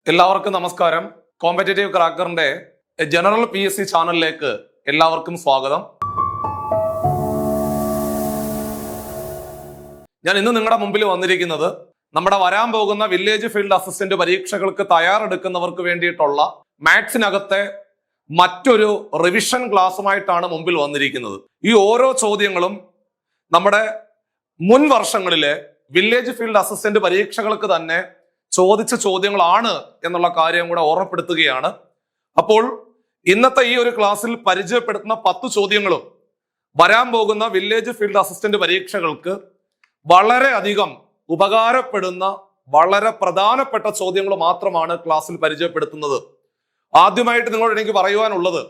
എല്ലാവർക്കും നമസ്കാരം. Competitive ക്രാക്കറിന്റെ general PSC ചാനലിലേക്ക് എല്ലാവർക്കും സ്വാഗതം. ഞാൻ ഇന്ന് നിങ്ങളുടെ മുമ്പിൽ വന്നിരിക്കുന്നത് നമ്മുടെ വരാൻ പോകുന്ന വില്ലേജ് ഫീൽഡ് അസിസ്റ്റന്റ് പരീക്ഷകൾക്ക് തയ്യാറെടുക്കുന്നവർക്ക് വേണ്ടിയിട്ടുള്ള മാത്സിനകത്തെ മറ്റൊരു റിവിഷൻ ക്ലാസ്സുമായിട്ടാണ് മുമ്പിൽ വന്നിരിക്കുന്നത്. ഈ ഓരോ ചോദ്യങ്ങളും നമ്മുടെ മുൻ വർഷങ്ങളിലെ വില്ലേജ് ഫീൽഡ് അസിസ്റ്റന്റ് പരീക്ഷകൾക്ക് തന്നെ ചോദിച്ച ചോദ്യങ്ങളാണ് എന്നുള്ള കാര്യം കൂടെ ഓർമ്മപ്പെടുത്തുകയാണ്. അപ്പോൾ ഇന്നത്തെ ഈ ഒരു ക്ലാസ്സിൽ പരിചയപ്പെടുത്തുന്ന 10 ചോദ്യങ്ങളും വരാൻ പോകുന്ന വില്ലേജ് ഫീൽഡ് അസിസ്റ്റന്റ് പരീക്ഷകൾക്ക് വളരെ അധികം ഉപകാരപ്പെടുന്ന വളരെ പ്രധാനപ്പെട്ട ചോദ്യങ്ങൾ മാത്രമാണ് ക്ലാസ്സിൽ പരിചയപ്പെടുത്തുന്നത്. ആദ്യമായിട്ട് നിങ്ങളോട് എനിക്ക് പറയുവാനുള്ളത്,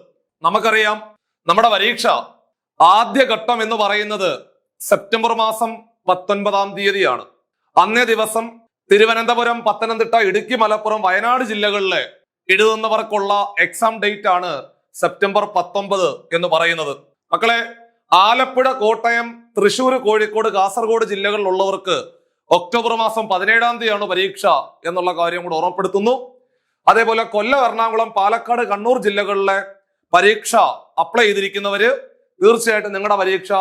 നമുക്കറിയാം നമ്മുടെ പരീക്ഷ ആദ്യഘട്ടം എന്ന് പറയുന്നത് സെപ്റ്റംബർ മാസം 19-ാം തീയതിയാണ്. അന്നേ ദിവസം തിരുവനന്തപുരം, പത്തനംതിട്ട, ഇടുക്കി, മലപ്പുറം, വയനാട് ജില്ലകളിലെ എഴുതുന്നവർക്കുള്ള എക്സാം ഡേറ്റ് ആണ് സെപ്റ്റംബർ 19 എന്ന് പറയുന്നത്. മക്കളെ, ആലപ്പുഴ, കോട്ടയം, തൃശ്ശൂർ, കോഴിക്കോട്, കാസർഗോഡ് ജില്ലകളിലുള്ളവർക്ക് ഒക്ടോബർ മാസം 17-ാം തീയതിയാണ് പരീക്ഷ എന്നുള്ള കാര്യം കൂടെ ഓർമ്മപ്പെടുത്തുന്നു. അതേപോലെ കൊല്ലം, എറണാകുളം, പാലക്കാട്, കണ്ണൂർ ജില്ലകളിലെ പരീക്ഷ അപ്ലൈ ചെയ്തിരിക്കുന്നവര് തീർച്ചയായിട്ടും നിങ്ങളുടെ പരീക്ഷ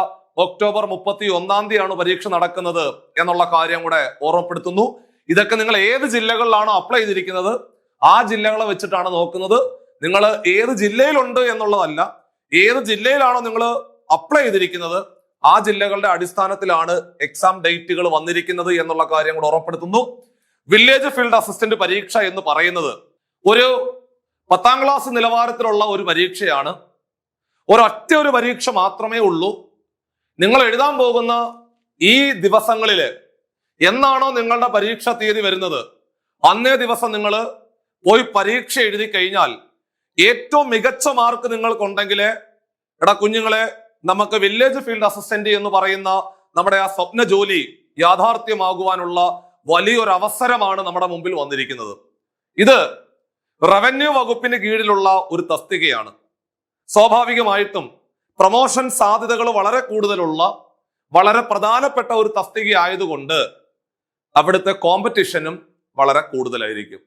ഒക്ടോബർ 31-ാം തീയതിയാണ് പരീക്ഷ നടക്കുന്നത് എന്നുള്ള കാര്യം കൂടെ ഓർമ്മപ്പെടുത്തുന്നു. ഇതൊക്കെ നിങ്ങൾ ഏത് ജില്ലകളിലാണോ അപ്ലൈ ചെയ്തിരിക്കുന്നത് ആ ജില്ലകളെ വെച്ചിട്ടാണ് നോക്കുന്നത്. നിങ്ങൾ ഏത് ജില്ലയിലുണ്ട് എന്നുള്ളതല്ല, ഏത് ജില്ലയിലാണോ നിങ്ങൾ അപ്ലൈ ചെയ്തിരിക്കുന്നത് ആ ജില്ലകളുടെ അടിസ്ഥാനത്തിലാണ് എക്സാം ഡേറ്റുകൾ വന്നിരിക്കുന്നത് എന്നുള്ള കാര്യം കൂടെ ഓർമ്മപ്പെടുത്തുന്നു. വില്ലേജ് ഫീൽഡ് അസിസ്റ്റന്റ് പരീക്ഷ എന്ന് പറയുന്നത് ഒരു 10ാം ക്ലാസ് നിലവാരത്തിലുള്ള ഒരു പരീക്ഷയാണ്. ഒരൊറ്റ ഒരു പരീക്ഷ മാത്രമേ ഉള്ളൂ. നിങ്ങൾ എഴുതാൻ പോകുന്ന ഈ ദിവസങ്ങളില് എന്നാണോ നിങ്ങളുടെ പരീക്ഷ തീയതി വരുന്നത് അന്നേ ദിവസം നിങ്ങൾ പോയി പരീക്ഷ എഴുതി കഴിഞ്ഞാൽ ഏറ്റവും മികച്ച മാർക്ക് നിങ്ങൾക്കുണ്ടെങ്കിൽ, എടാ കുഞ്ഞുങ്ങളെ, നമുക്ക് വില്ലേജ് ഫീൽഡ് അസിസ്റ്റന്റ് എന്ന് പറയുന്ന നമ്മുടെ ആ സ്വപ്ന ജോലി യാഥാർത്ഥ്യമാകുവാനുള്ള വലിയൊരു അവസരമാണ് നമ്മുടെ മുമ്പിൽ വന്നിരിക്കുന്നത്. ഇത് റവന്യൂ വകുപ്പിന് കീഴിലുള്ള ഒരു തസ്തികയാണ്. സ്വാഭാവികമായിട്ടും പ്രൊമോഷൻ സാധ്യതകൾ വളരെ കൂടുതലുള്ള വളരെ പ്രധാനപ്പെട്ട ഒരു തസ്തിക ആയതുകൊണ്ട് അവിടുത്തെ കോമ്പറ്റീഷനും വളരെ കൂടുതലായിരിക്കും.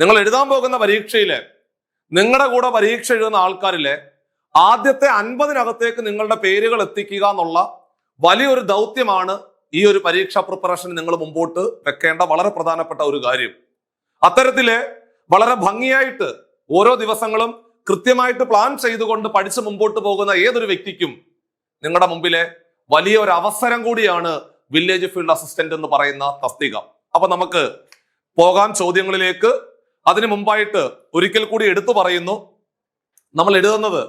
നിങ്ങൾ എഴുതാൻ പോകുന്ന പരീക്ഷയിലെ നിങ്ങളുടെ കൂടെ പരീക്ഷ എഴുതുന്ന ആൾക്കാരിലെ ആദ്യത്തെ 50-നകത്തേക്ക് നിങ്ങളുടെ പേരുകൾ എത്തിക്കുക എന്നുള്ള വലിയൊരു ദൗത്യമാണ് ഈ ഒരു പരീക്ഷാ പ്രിപ്പറേഷൻ നിങ്ങൾ മുമ്പോട്ട് വെക്കേണ്ട വളരെ പ്രധാനപ്പെട്ട ഒരു കാര്യം. അത്തരത്തില് വളരെ ഭംഗിയായിട്ട് ഓരോ ദിവസങ്ങളും കൃത്യമായിട്ട് പ്ലാൻ ചെയ്തുകൊണ്ട് പഠിച്ച് മുമ്പോട്ട് പോകുന്ന ഏതൊരു വ്യക്തിക്കും നിങ്ങളുടെ മുമ്പിലെ വലിയ ഒരു അവസരം കൂടിയാണ് വില്ലേജ് ഫീൽഡ് അസിസ്റ്റന്റ് എന്ന് പറയുന്ന തസ്തിക. അപ്പൊ നമുക്ക് പോകാൻ ചോദ്യങ്ങളിലേക്ക്. അതിനു മുമ്പായിട്ട് ഒരിക്കൽ കൂടി എടുത്തു പറയുന്നു, നമ്മൾ എഴുതുന്നത്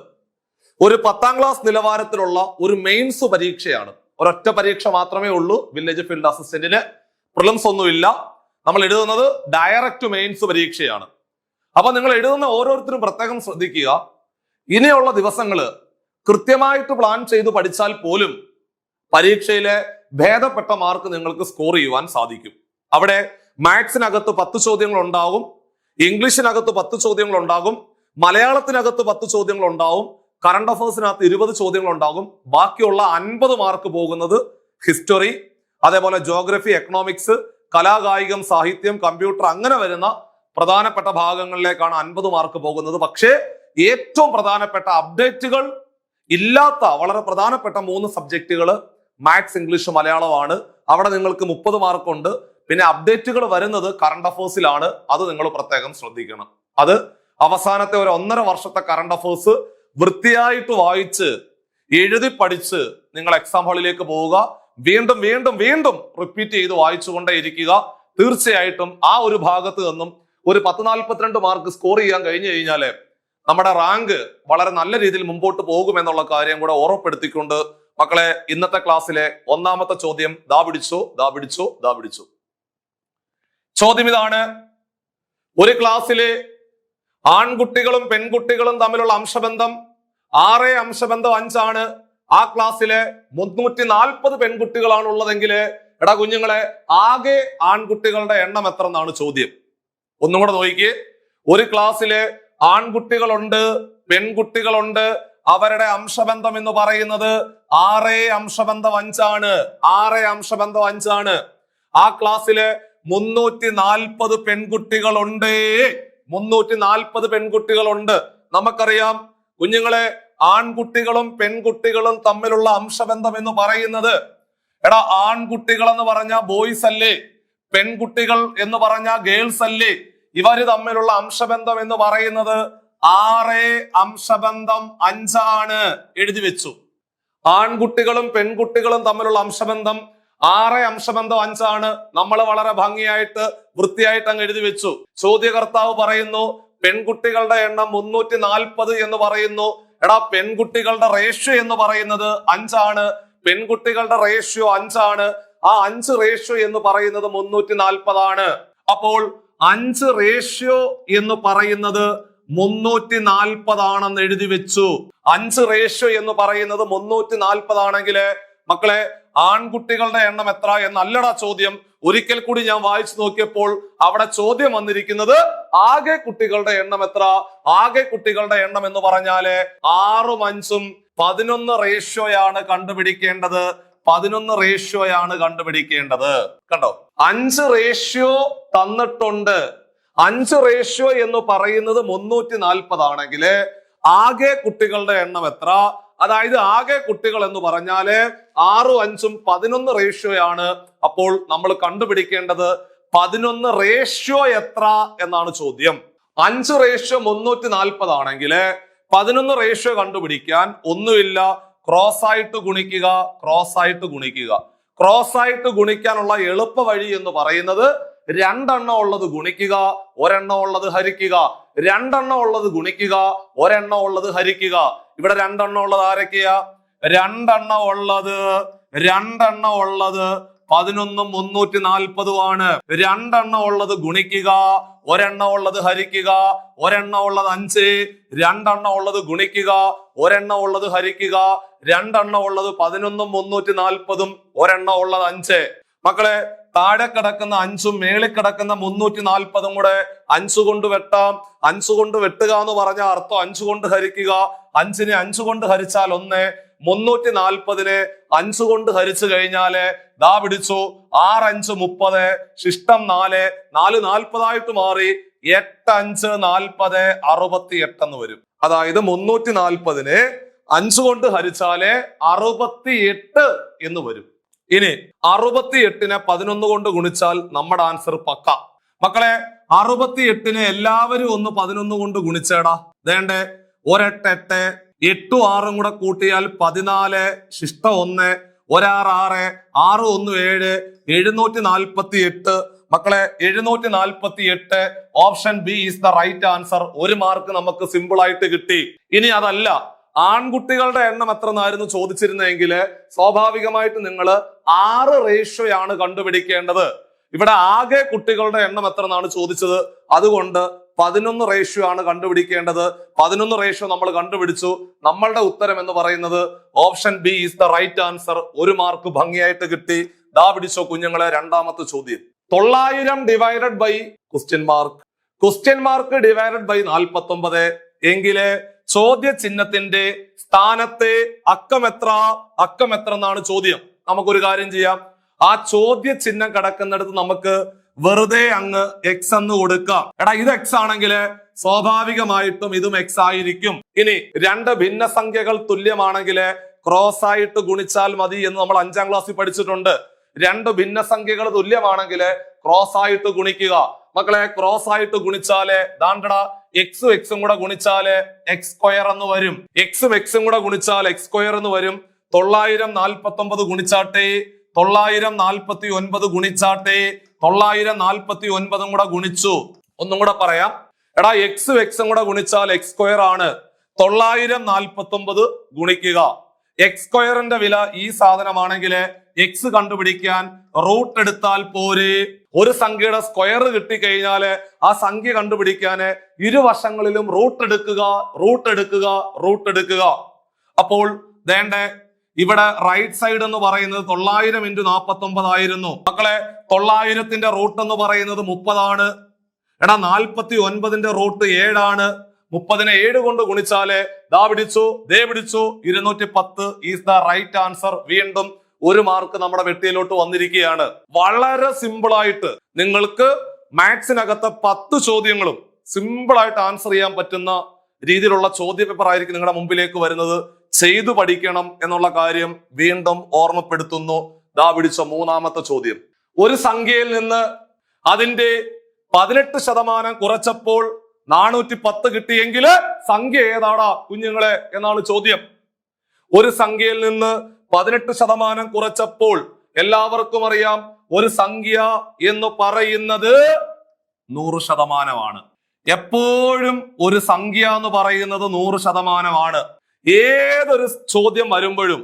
ഒരു 10ാം ക്ലാസ് നിലവാരത്തിലുള്ള ഒരു മെയിൻസ് പരീക്ഷയാണ്. ഒരൊറ്റ പരീക്ഷ മാത്രമേ ഉള്ളൂ വില്ലേജ് ഫീൽഡ് അസിസ്റ്റന്റിന്. പ്രിലിംസ് ഒന്നുമില്ല. നമ്മൾ എഴുതുന്നത് ഡയറക്റ്റ് മെയിൻസ് പരീക്ഷയാണ്. അപ്പൊ നിങ്ങൾ എഴുതുന്ന ഓരോരുത്തരും പ്രത്യേകം ശ്രദ്ധിക്കുക. ഇനിയുള്ള ദിവസങ്ങള് കൃത്യമായിട്ട് പ്ലാൻ ചെയ്ത് പഠിച്ചാൽ പോലും പരീക്ഷയിലെ ഭേദപ്പെട്ട മാർക്ക് നിങ്ങൾക്ക് സ്കോർ ചെയ്യുവാൻ സാധിക്കും. അവിടെ മാത്സിനകത്ത് 10 ചോദ്യങ്ങൾ ഉണ്ടാകും, ഇംഗ്ലീഷിനകത്ത് 10 ചോദ്യങ്ങൾ ഉണ്ടാകും, മലയാളത്തിനകത്ത് 10 ചോദ്യങ്ങൾ ഉണ്ടാവും, കറണ്ട് അഫയേഴ്സിനകത്ത് 20 ചോദ്യങ്ങൾ ഉണ്ടാകും. ബാക്കിയുള്ള 50 മാർക്ക് പോകുന്നത് ഹിസ്റ്ററി, അതേപോലെ ജോഗ്രഫി, എക്കണോമിക്സ്, കലാകായികം, സാഹിത്യം, കമ്പ്യൂട്ടർ, അങ്ങനെ വരുന്ന പ്രധാനപ്പെട്ട ഭാഗങ്ങളിലേക്കാണ് 50 മാർക്ക് പോകുന്നത്. പക്ഷേ ഏറ്റവും പ്രധാനപ്പെട്ട അപ്ഡേറ്റുകൾ ഇല്ലാത്ത വളരെ പ്രധാനപ്പെട്ട 3 സബ്ജക്റ്റുകൾ മാത്സ്, ഇംഗ്ലീഷ്, മലയാളമാണ്. അവിടെ നിങ്ങൾക്ക് 30 മാർക്കുണ്ട്. പിന്നെ അപ്ഡേറ്റുകൾ വരുന്നത് കറണ്ട് അഫയേഴ്സിലാണ്. അത് നിങ്ങൾ പ്രത്യേകം ശ്രദ്ധിക്കണം. അത് അവസാനത്തെ ഒരു 1.5 വർഷത്തെ കറണ്ട് അഫയേഴ്സ് വൃത്തിയായിട്ട് വായിച്ച് എഴുതി പഠിച്ച് നിങ്ങൾ എക്സാം ഹാളിലേക്ക് പോവുക. വീണ്ടും വീണ്ടും വീണ്ടും റിപ്പീറ്റ് ചെയ്ത് വായിച്ചുകൊണ്ടേ ഇരിക്കുക. തീർച്ചയായിട്ടും ആ ഒരു ഭാഗത്ത് നിന്നും ഒരു 10-42 മാർക്ക് സ്കോർ ചെയ്യാൻ കഴിഞ്ഞു കഴിഞ്ഞാല് നമ്മുടെ റാങ്ക് വളരെ നല്ല രീതിയിൽ മുമ്പോട്ട് പോകുമെന്നുള്ള കാര്യം കൂടെ ഓർമ്മപ്പെടുത്തിക്കൊണ്ട് മക്കളെ, ഇന്നത്തെ ക്ലാസ്സിലെ 1ാമത്തെ ചോദ്യം ദാ പിടിച്ചു. ചോദ്യം ഇതാണ്: ഒരു ക്ലാസ്സിലെ ആൺകുട്ടികളും പെൺകുട്ടികളും തമ്മിലുള്ള അംശബന്ധം 6:5 ആണ്. ആ ക്ലാസ്സിലെ 340 പെൺകുട്ടികളാണ് ഉള്ളതെങ്കിൽ, എടാ കുഞ്ഞുങ്ങളെ, ആകെ ആൺകുട്ടികളുടെ എണ്ണം എത്ര എന്നാണ് ചോദ്യം. ഒന്നും കൂടെ നോക്കിയേ. ഒരു ക്ലാസ്സിലെ ആൺകുട്ടികളുണ്ട്, പെൺകുട്ടികളുണ്ട്, അവരുടെ അംശബന്ധം എന്ന് പറയുന്നത് 6:5 ആണ്. 6:5 ആണ്. ആ ക്ലാസ്സിലെ 340 പെൺകുട്ടികളുണ്ട്. 340 പെൺകുട്ടികളുണ്ട്. നമുക്കറിയാം കുഞ്ഞുങ്ങളെ, ആൺകുട്ടികളും പെൺകുട്ടികളും തമ്മിലുള്ള അംശബന്ധം എന്ന് പറയുന്നത്, എടാ ആൺകുട്ടികൾ എന്ന് പറഞ്ഞ ബോയ്സ് അല്ലേ, പെൺകുട്ടികൾ എന്ന് പറഞ്ഞ ഗേൾസ് അല്ലേ, ഇവര് തമ്മിലുള്ള അംശബന്ധം എന്ന് പറയുന്നത് 6 അംശബന്ധം 5 ആണ്. എഴുതി വെച്ചു. ആൺകുട്ടികളും പെൺകുട്ടികളും തമ്മിലുള്ള അംശബന്ധം 6 അംശബന്ധം 5 ആണ്. നമ്മൾ വളരെ ഭംഗിയായിട്ട് വൃത്തിയായിട്ട് അങ്ങ് എഴുതി വെച്ചു. ചോദ്യകർത്താവ് പറയുന്നു പെൺകുട്ടികളുടെ എണ്ണം 340 എന്ന് പറയുന്നു. എടാ പെൺകുട്ടികളുടെ റേഷ്യോ എന്ന് പറയുന്നത് 5 ആണ്. പെൺകുട്ടികളുടെ റേഷ്യോ 5 ആണ്. ആ 5 റേഷ്യോ എന്ന് പറയുന്നത് 340 ആണ്. അപ്പോൾ 5 റേഷ്യോ എന്ന് പറയുന്നത് 340 ആണെന്ന് എഴുതി വെച്ചു. 5 റേഷ്യോ എന്ന് പറയുന്നത് 340 ആണെങ്കിൽ മക്കളെ ആൺകുട്ടികളുടെ എണ്ണം എത്ര എന്നല്ലടാ ചോദ്യം. ഒരിക്കൽ കൂടി ഞാൻ വായിച്ചു നോക്കിയപ്പോൾ അവിടെ ചോദ്യം വന്നിരിക്കുന്നത് ആകെ കുട്ടികളുടെ എണ്ണം എത്ര. ആകെ കുട്ടികളുടെ എണ്ണം എന്ന് പറഞ്ഞാല് 6ഉം 5ഉം 11 റേഷ്യോയാണ് കണ്ടുപിടിക്കേണ്ടത്. 11 റേഷ്യോയാണ് കണ്ടുപിടിക്കേണ്ടത്. കണ്ടോ, 5 റേഷ്യോ തന്നിട്ടുണ്ട്. 5 റേഷ്യോ എന്ന് പറയുന്നത് 340 ആണെങ്കിൽ ആകെ കുട്ടികളുടെ എണ്ണം എത്ര? അതായത് ആകെ കുട്ടികൾ എന്ന് പറഞ്ഞാല് 6ഉം 5ഉം 11 റേഷ്യോയാണ്. അപ്പോൾ നമ്മൾ കണ്ടുപിടിക്കേണ്ടത് 11 റേഷ്യോ എത്ര എന്നാണ് ചോദ്യം. 5 റേഷ്യോ 340 ആണെങ്കിൽ 11 റേഷ്യോ കണ്ടുപിടിക്കാൻ ഒന്നുമില്ല, ക്രോസ് ആയിട്ട് ഗുണിക്കുക. ക്രോസ് ആയിട്ട് ഗുണിക്കുക. ക്രോസ് ആയിട്ട് ഗുണിക്കാനുള്ള എളുപ്പ വഴി എന്ന് പറയുന്നത് 2 എണ്ണം ഉള്ളത് ഗുണിക്കുക, 1 എണ്ണം ഉള്ളത് ഹരിക്കുക. 2 എണ്ണം ഉള്ളത് ഗുണിക്കുക, 1 എണ്ണം ഉള്ളത് ഹരിക്കുക. ഇവിടെ 2 എണ്ണം ഉള്ളത് ആരൊക്കെയാ? 2 എണ്ണം ഉള്ളത് 11ഉം 340 ആണ്. 2 എണ്ണം ഉള്ളത് ഗുണിക്കുക, 1 എണ്ണം ഉള്ളത് ഹരിക്കുക. 1 എണ്ണം ഉള്ളത് 5. 2 എണ്ണം ഉള്ളത് ഗുണിക്കുക, 1 എണ്ണം ഉള്ളത് ഹരിക്കുക. 2 എണ്ണം ഉള്ളത് 11ഉം 340ഉം, 1 എണ്ണം ഉള്ളത് 5. മക്കളെ, താഴെ കിടക്കുന്ന 5ഉം മേളിൽ കിടക്കുന്ന 340ഉം കൂടെ 5 കൊണ്ട് വെട്ടാം. 5 കൊണ്ട് വെട്ടുക എന്ന് പറഞ്ഞ അർത്ഥം 5 കൊണ്ട് ഹരിക്കുക. 5നെ 5 കൊണ്ട് ഹരിച്ചാൽ 1. 340നെ 5 കൊണ്ട് ഹരിച്ചു കഴിഞ്ഞാല് ദാ പിടിച്ചു 6 5 30, ശിഷ്ടം 4, 4 40 ആയിട്ട് മാറി. 8 5 40, 68 എന്ന് വരും. അതായത് 340നെ 5 കൊണ്ട് ഹരിച്ചാല് 68 എന്ന് വരും. ഇനി 68നെ 11 കൊണ്ട് ഗുണിച്ചാൽ നമ്മുടെ ആൻസർ പക്ക. മക്കളെ, 68നെ എല്ലാവരും ഒന്ന് 11 കൊണ്ട് ഗുണിച്ചേടാ. വേണ്ടേ, 1 8 8 6 കൂടെ കൂട്ടിയാൽ 14, ശിഷ്ടം 1, 1 6 6 1 7, 748. മക്കളെ, 748 option B is the right answer. 1 mark നമുക്ക് സിമ്പിൾ ആയിട്ട് കിട്ടി. ഇനി അതല്ല, ആൺകുട്ടികളുടെ എണ്ണം എത്ര എന്നായിരുന്നു ചോദിച്ചിരുന്നെങ്കിൽ സ്വാഭാവികമായിട്ട് നിങ്ങൾ 6 റേഷ്യോയാണ് കണ്ടുപിടിക്കേണ്ടത്. ഇവിടെ ആകെ കുട്ടികളുടെ എണ്ണം എത്ര എന്നാണ് ചോദിച്ചത്. അതുകൊണ്ട് 11 റേഷ്യോ ആണ് കണ്ടുപിടിക്കേണ്ടത്. 11 റേഷ്യോ നമ്മൾ കണ്ടുപിടിച്ചു. നമ്മളുടെ ഉത്തരം എന്ന് പറയുന്നത് option B is the right answer. 1 mark ഭംഗിയായിട്ട് കിട്ടി. ദാ പിടിച്ചോ കുഞ്ഞുങ്ങളെ, രണ്ടാമത്തെ ചോദ്യം. 900 divided by question mark divided by 49 എങ്കില് ചോദ്യ ചിഹ്നത്തിന്റെ സ്ഥാനത്തെ അക്കം എത്ര എന്നാണ് ചോദ്യം. നമുക്കൊരു കാര്യം ചെയ്യാം, ആ ചോദ്യ ചിഹ്നം കിടക്കുന്നിടത്ത് നമുക്ക് വെറുതെ അങ്ങ് എക്സ് എന്ന് കൊടുക്കാം. എടാ ഇത് എക്സ് ആണെങ്കിൽ സ്വാഭാവികമായിട്ടും ഇതും എക്സ് ആയിരിക്കും. ഇനി 2 ഭിന്നസംഖ്യകൾ തുല്യമാണെങ്കിൽ ക്രോസ് ആയിട്ട് ഗുണിച്ചാൽ മതി എന്ന് നമ്മൾ 5ാം ക്ലാസ്സിൽ പഠിച്ചിട്ടുണ്ട്. 2 ഭിന്നസംഖ്യകൾ തുല്യമാണെങ്കിൽ ക്രോസ് ആയിട്ട് ഗുണിക്കുക. മക്കളെ, ക്രോസ് ആയിട്ട് ഗുണിച്ചാല് ദാണ്ടടാ എക്സും എക്സും കൂടെ ഗുണിച്ചാല് എക്സ് സ്ക്വയർ എന്ന് വരും. എക്സും എക്സും കൂടെ ഗുണിച്ചാൽ എക്സ് സ്ക്വയർ എന്ന് വരും. 949 ഗുണിച്ചാട്ടെ, 949 ഗുണിച്ചാട്ടെ. 949 കൂടെ ഗുണിച്ചു. ഒന്നും കൂടെ പറയാം. എടാ എക്സും എക്സും കൂടെ ഗുണിച്ചാൽ എക്സ് സ്ക്വയർ ആണ്. 949 ഗുണിക്കുക. എക്സ് സ്ക്വയറിന്റെ വില ഈ സാധനമാണെങ്കിൽ എക്സ് കണ്ടുപിടിക്കാൻ റൂട്ട് എടുത്താൽ പോരെ. ഒരു സംഖ്യയുടെ സ്ക്വയർ കിട്ടിക്കഴിഞ്ഞാല് ആ സംഖ്യ കണ്ടുപിടിക്കാന് ഇരുവശങ്ങളിലും റൂട്ട് എടുക്കുക. അപ്പോൾ വേണ്ടേ, ഇവിടെ റൈറ്റ് സൈഡ് എന്ന് പറയുന്നത് 900 × 49 ആയിരുന്നു. മക്കളെ, 900ന്റെ റൂട്ട് എന്ന് പറയുന്നത് 30 ആണ്. എടാ 49ന്റെ റൂട്ട് 7 ആണ്. 30നെ 7 കൊണ്ട് ഗുണിച്ചാല് ദേ പിടിച്ചു 210 ഈസ് ദ റൈറ്റ് ആൻസർ. വീണ്ടും 1 മാർക്ക് നമ്മുടെ വെട്ടിയിലോട്ട് വന്നിരിക്കുകയാണ്. വളരെ സിമ്പിൾ ആയിട്ട് നിങ്ങൾക്ക് മാത്സിനകത്തെ 10 ചോദ്യങ്ങളും സിമ്പിൾ ആയിട്ട് ആൻസർ ചെയ്യാൻ പറ്റുന്ന രീതിയിലുള്ള ചോദ്യ പേപ്പർ ആയിരിക്കും നിങ്ങളുടെ മുമ്പിലേക്ക് വരുന്നത്. ചെയ്തു പഠിക്കണം എന്നുള്ള കാര്യം വീണ്ടും ഓർമ്മപ്പെടുത്തുന്നു. ദാ പിടിച്ച 3ാമത്തെ ചോദ്യം. ഒരു സംഖ്യയിൽ നിന്ന് അതിന്റെ 18% കുറച്ചപ്പോൾ 410 കിട്ടിയെങ്കിൽ സംഖ്യ ഏതാടാ കുഞ്ഞുങ്ങളെ എന്നാണ് ചോദ്യം. ഒരു സംഖ്യയിൽ നിന്ന് 18% കുറച്ചപ്പോൾ എല്ലാവർക്കും അറിയാം ഒരു സംഖ്യ എന്ന് പറയുന്നത് 100%. എപ്പോഴും ഒരു സംഖ്യ എന്ന് പറയുന്നത് 100%. ഏതൊരു ചോദ്യം വരുമ്പോഴും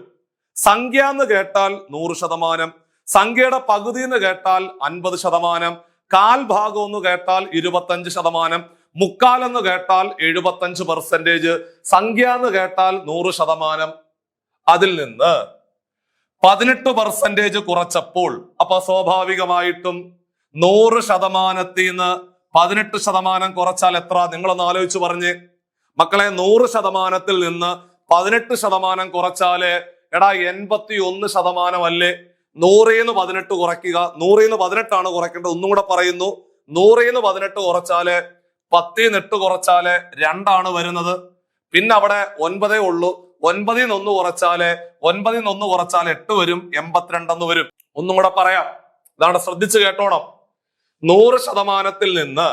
സംഖ്യ എന്ന് കേട്ടാൽ 100%, സംഖ്യയുടെ പകുതി എന്ന് കേട്ടാൽ 50%, കാൽ ഭാഗം എന്ന് കേട്ടാൽ 25%, മുക്കാൽ എന്ന് കേട്ടാൽ 75%, സംഖ്യ എന്ന് കേട്ടാൽ 100%. അതിൽ നിന്ന് 18% കുറച്ചപ്പോൾ അപ്പൊ സ്വാഭാവികമായിട്ടും 100%ത്തിൽ നിന്ന് 18% കുറച്ചാൽ എത്ര? നിങ്ങളൊന്ന് ആലോചിച്ച് പറഞ്ഞ് മക്കളെ. 100%ത്തിൽ നിന്ന് 18% കുറച്ചാല് എടാ 81% അല്ലേ? 100ന്ന് 18 കുറയ്ക്കുക. 100ന്ന് 18 കുറയ്ക്കേണ്ടത്. ഒന്നും കൂടെ പറയുന്നു. 100ന്ന് 18 കുറച്ചാല് 10 കുറച്ചാല് 2 വരുന്നത്. പിന്നെ അവിടെ 9 ഉള്ളൂ. 9ന്ന് 1 കുറച്ചാല് 8 വരും. 82 വരും. ഒന്നും കൂടെ പറയാം. ഇതാണ്, ശ്രദ്ധിച്ചു കേട്ടോണം. 100%ത്തിൽ നിന്ന്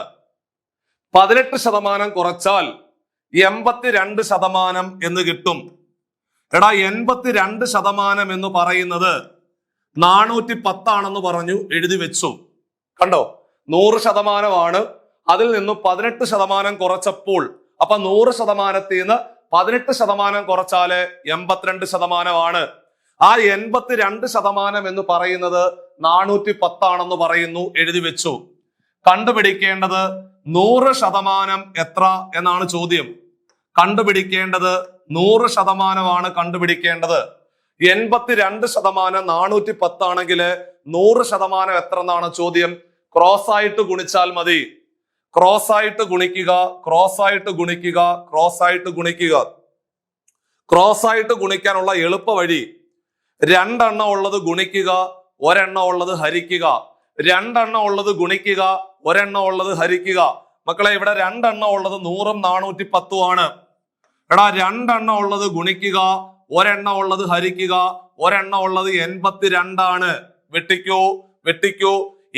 18% കുറച്ചാൽ 82% എന്ന് കിട്ടും. എടാ 82% എന്ന് പറയുന്നത് 410 പറഞ്ഞു, എഴുതി വെച്ചു. കണ്ടോ? 100% അതിൽ നിന്ന് 18% കുറച്ചപ്പോൾ അപ്പൊ 100%ത്തിൽ നിന്ന് 18% കുറച്ചാല് 82%. ആ 82% എന്ന് പറയുന്നത് 410 പറയുന്നു, എഴുതി വെച്ചു. കണ്ടുപിടിക്കേണ്ടത് 100% എത്ര എന്നാണ് ചോദ്യം. കണ്ടുപിടിക്കേണ്ടത് 100% കണ്ടുപിടിക്കേണ്ടത്. 82% 410 ആണെങ്കിൽ 100% എത്ര എന്നാണ് ചോദ്യം. ക്രോസ് ആയിട്ട് ഗുണിച്ചാൽ മതി. ക്രോസ് ആയിട്ട് ഗുണിക്കുക, ക്രോസ് ആയിട്ട് ഗുണിക്കുക, ക്രോസ് ആയിട്ട് ഗുണിക്കുക. ക്രോസ് ആയിട്ട് ഗുണിക്കാനുള്ള എളുപ്പ വഴി 2 ഉള്ളത് ഗുണിക്കുക, 1 ഉള്ളത് ഹരിക്കുക. 2 ഉള്ളത് ഗുണിക്കുക, 1 ഉള്ളത് ഹരിക്കുക. മക്കളെ ഇവിടെ 2 ഉള്ളത് 100ഉം 410ഉം ആണ്. എടാ 2 ഉള്ളത് ഗുണിക്കുക, 1 ഉള്ളത് ഹരിക്കുക, 1 ഉള്ളത് 82 വെട്ടിക്കൂ, വെട്ടിക്കൂ.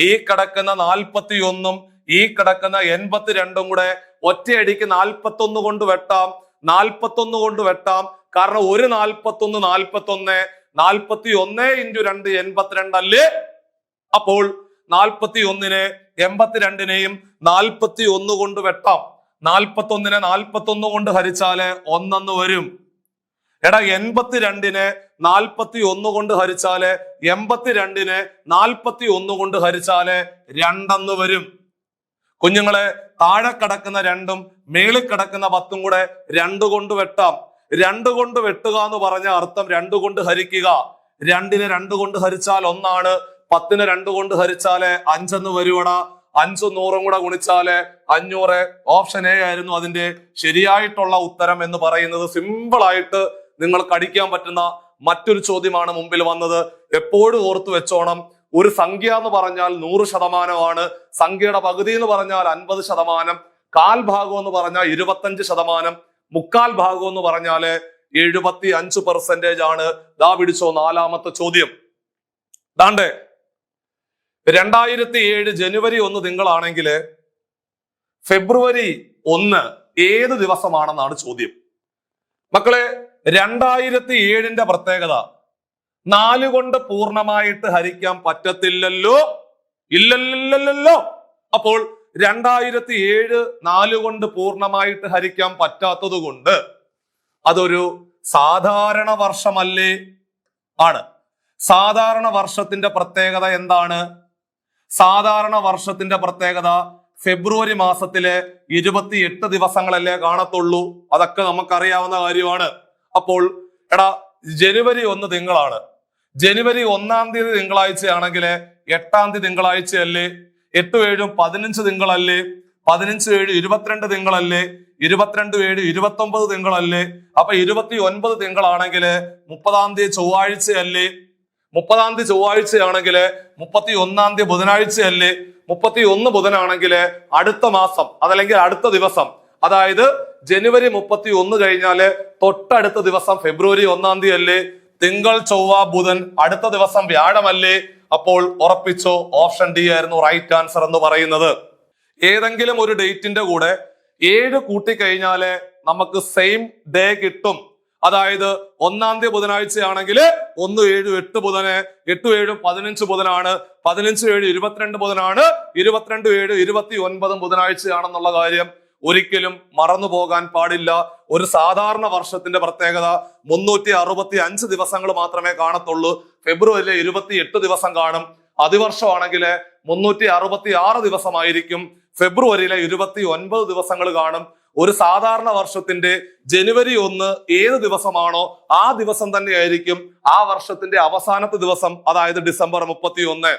ഈ കിടക്കുന്ന 41ഉം ഈ കിടക്കുന്ന 82ഉം കൂടെ ഒറ്റയടിക്ക് 41 കൊണ്ട് വെട്ടാം, 41 കൊണ്ട് വെട്ടാം. കാരണം ഒരു 41 41, 41 × 2 82 അല്ലേ? അപ്പോൾ 41നെ 82നെയും 41 കൊണ്ട് വെട്ടാം. 41നെ 41 കൊണ്ട് ഹരിച്ചാല് 1 വരും. എടാ 82നെ 41 കൊണ്ട് ഹരിച്ചാല് 82നെ 41 കൊണ്ട് ഹരിച്ചാല് 2 വരും. കുഞ്ഞുങ്ങളെ താഴെ കിടക്കുന്ന 2ഉം മേളിൽ കിടക്കുന്ന 10ഉം കൂടെ 2 കൊണ്ട് വെട്ടാം. 2 കൊണ്ട് വെട്ടുക എന്ന് പറഞ്ഞ അർത്ഥം 2 കൊണ്ട് ഹരിക്കുക. 2നെ 2 കൊണ്ട് ഹരിച്ചാൽ 1, 10നെ 2 കൊണ്ട് ഹരിച്ചാല് 5 വരുവടാ. 5 100ഉം കൂടെ ഗുണിച്ചാല് 500. ഓപ്ഷൻ എ ആയിരുന്നു അതിന്റെ ശരിയായിട്ടുള്ള ഉത്തരം എന്ന് പറയുന്നത്. സിമ്പിൾ ആയിട്ട് നിങ്ങൾക്ക് അടിക്കാൻ പറ്റുന്ന മറ്റൊരു ചോദ്യമാണ് മുമ്പിൽ വന്നത്. എപ്പോഴും ഓർത്തു വെച്ചോണം, ഒരു സംഖ്യ എന്ന് പറഞ്ഞാൽ 100%, സംഖ്യയുടെ പകുതി എന്ന് പറഞ്ഞാൽ 50%, കാൽ ഭാഗം എന്ന് പറഞ്ഞാൽ 25%, മുക്കാൽ ഭാഗം എന്ന് പറഞ്ഞാല് 75% ആണ്. ദാ പിടിച്ചോ 4ാമത്തെ ചോദ്യം. ദാണ്ടേ 2007 ജനുവരി 1 തിങ്കളാണെങ്കിൽ ഫെബ്രുവരി 1 ഏത് ദിവസമാണെന്നാണ് ചോദ്യം. മക്കളെ 2007ന്റെ പ്രത്യേകത 4 കൊണ്ട് പൂർണ്ണമായിട്ട് ഹരിക്കാൻ പറ്റത്തില്ലല്ലോ, ഇല്ലല്ലോ. അപ്പോൾ 2007 4 കൊണ്ട് പൂർണ്ണമായിട്ട് ഹരിക്കാൻ പറ്റാത്തത് കൊണ്ട് അതൊരു സാധാരണ വർഷമല്ലേ? ആണ്. സാധാരണ വർഷത്തിന്റെ പ്രത്യേകത എന്താണ്? സാധാരണ വർഷത്തിന്റെ പ്രത്യേകത ഫെബ്രുവരി മാസത്തിലെ 28 ദിവസങ്ങളല്ലേ കാണത്തുള്ളൂ. അതൊക്കെ നമുക്കറിയാവുന്ന കാര്യമാണ്. അപ്പോൾ എടാ ജനുവരി 1 തിങ്കളാണ്. ജനുവരി 1-ാം തീയതി തിങ്കളാഴ്ചയാണെങ്കിൽ 8-ാം തീയതി തിങ്കളാഴ്ചയല്ലേ? 8 7 15 തിങ്കളല്ലേ? 15 7 22 തിങ്കളല്ലേ? 22 7 29 തിങ്കളല്ലേ? അപ്പൊ 29 തിങ്കളാണെങ്കിൽ 30-ാം തീയതി ചൊവ്വാഴ്ചയല്ലേ? 30-ാം തീയതി ചൊവ്വാഴ്ചയാണെങ്കിൽ 31-ാം തീയതി ബുധനാഴ്ചയല്ലേ? 31 ബുധനാണെങ്കിൽ അടുത്ത മാസം അതല്ലെങ്കിൽ അടുത്ത ദിവസം, അതായത് ജനുവരി 31 കഴിഞ്ഞാല് തൊട്ടടുത്ത ദിവസം ഫെബ്രുവരി 1-ാം തീയതി അല്ലേ? തിങ്കൾ ചൊവ്വ ബുധൻ, അടുത്ത ദിവസം വ്യാഴമല്ലേ? അപ്പോൾ ഉറപ്പിച്ചോ, ഓപ്ഷൻ ഡി ആയിരുന്നു റൈറ്റ് ആൻസർ എന്ന് പറയുന്നത്. ഏതെങ്കിലും ഒരു ഡേറ്റിന്റെ കൂടെ 7 കൂട്ടിക്കഴിഞ്ഞാല് നമുക്ക് സെയിം ഡേ കിട്ടും. അതായത് 1-ാം തീയതി ബുധനാഴ്ചയാണെങ്കിൽ 1 7 8 ബുധന്, 8 7 15 ബുധനാണ്, 15 7 22 ബുധനാണ്, 22 7 29 ബുധനാഴ്ചയാണെന്നുള്ള കാര്യം ഒരിക്കലും മറന്നു പോകാൻ പാടില്ല. ഒരു സാധാരണ വർഷത്തിന്റെ പ്രത്യേകത 365 ദിവസങ്ങൾ മാത്രമേ കാണത്തുള്ളൂ. ഫെബ്രുവരിയിലെ 28 ദിവസം കാണും. അതിവർഷമാണെങ്കിൽ 366 ദിവസമായിരിക്കും. ഫെബ്രുവരിയിലെ 29 ദിവസങ്ങൾ കാണും. ഒരു സാധാരണ വർഷത്തിന്റെ ജനുവരി 1 ഏത് ദിവസമാണോ ആ ദിവസം തന്നെയായിരിക്കും ആ വർഷത്തിന്റെ അവസാനത്തെ ദിവസം, അതായത് ഡിസംബർ 31.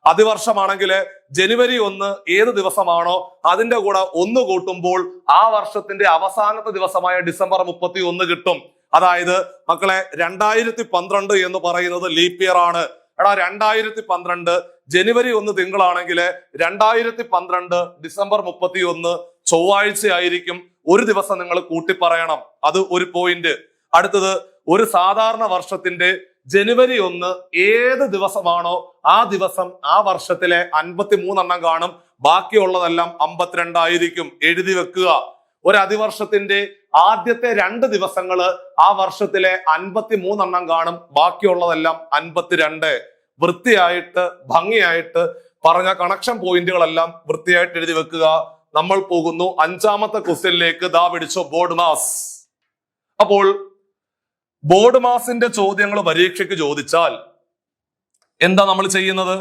അതിവർഷമാണെങ്കിൽ ജനുവരി 1 ഏത് ദിവസമാണോ അതിന്റെ കൂടെ 1 കൂട്ടുമ്പോൾ ആ വർഷത്തിന്റെ അവസാനത്തെ ദിവസമായ ഡിസംബർ 31 കിട്ടും. അതായത് മക്കളെ 2012 എന്ന് പറയുന്നത് ലീപ് ഇയർ ആണ്. എടാ 2012 ജനുവരി 1 തിങ്കളാണെങ്കിൽ 2012 ഡിസംബർ 31 ചൊവ്വാഴ്ച ആയിരിക്കും. ഒരു ദിവസം നിങ്ങൾ കൂട്ടി പറയണം, അത് ഒരു പോയിന്റ്. അടുത്തത്, ഒരു സാധാരണ വർഷത്തിന്റെ ജനുവരി 1 ഏത് ദിവസമാണോ ആ ദിവസം ആ വർഷത്തിലെ 53 എണ്ണം കാണും. ബാക്കിയുള്ളതെല്ലാം 52 ആയിരിക്കും. എഴുതി വെക്കുക. ഒരു അതിവർഷത്തിന്റെ ആദ്യത്തെ 2 ദിവസങ്ങള് ആ വർഷത്തിലെ 53 എണ്ണം കാണും. ബാക്കിയുള്ളതെല്ലാം 52. വൃത്തിയായിട്ട് ഭംഗിയായിട്ട് പറഞ്ഞ കണക്ഷൻ പോയിന്റുകളെല്ലാം വൃത്തിയായിട്ട് എഴുതി വെക്കുക. നമ്മൾ പോകുന്നു 5-ാമത്തെ ക്വസ്റ്റ്യനിലേക്ക്. ദാ പിടിച്ചോ, ബോർഡ് മാസ്. അപ്പോൾ ബോർഡ് മാസിന്റെ ചോദ്യങ്ങൾ പരീക്ഷയ്ക്ക് ചോദിച്ചാൽ എന്താ നമ്മൾ ചെയ്യുന്നത്?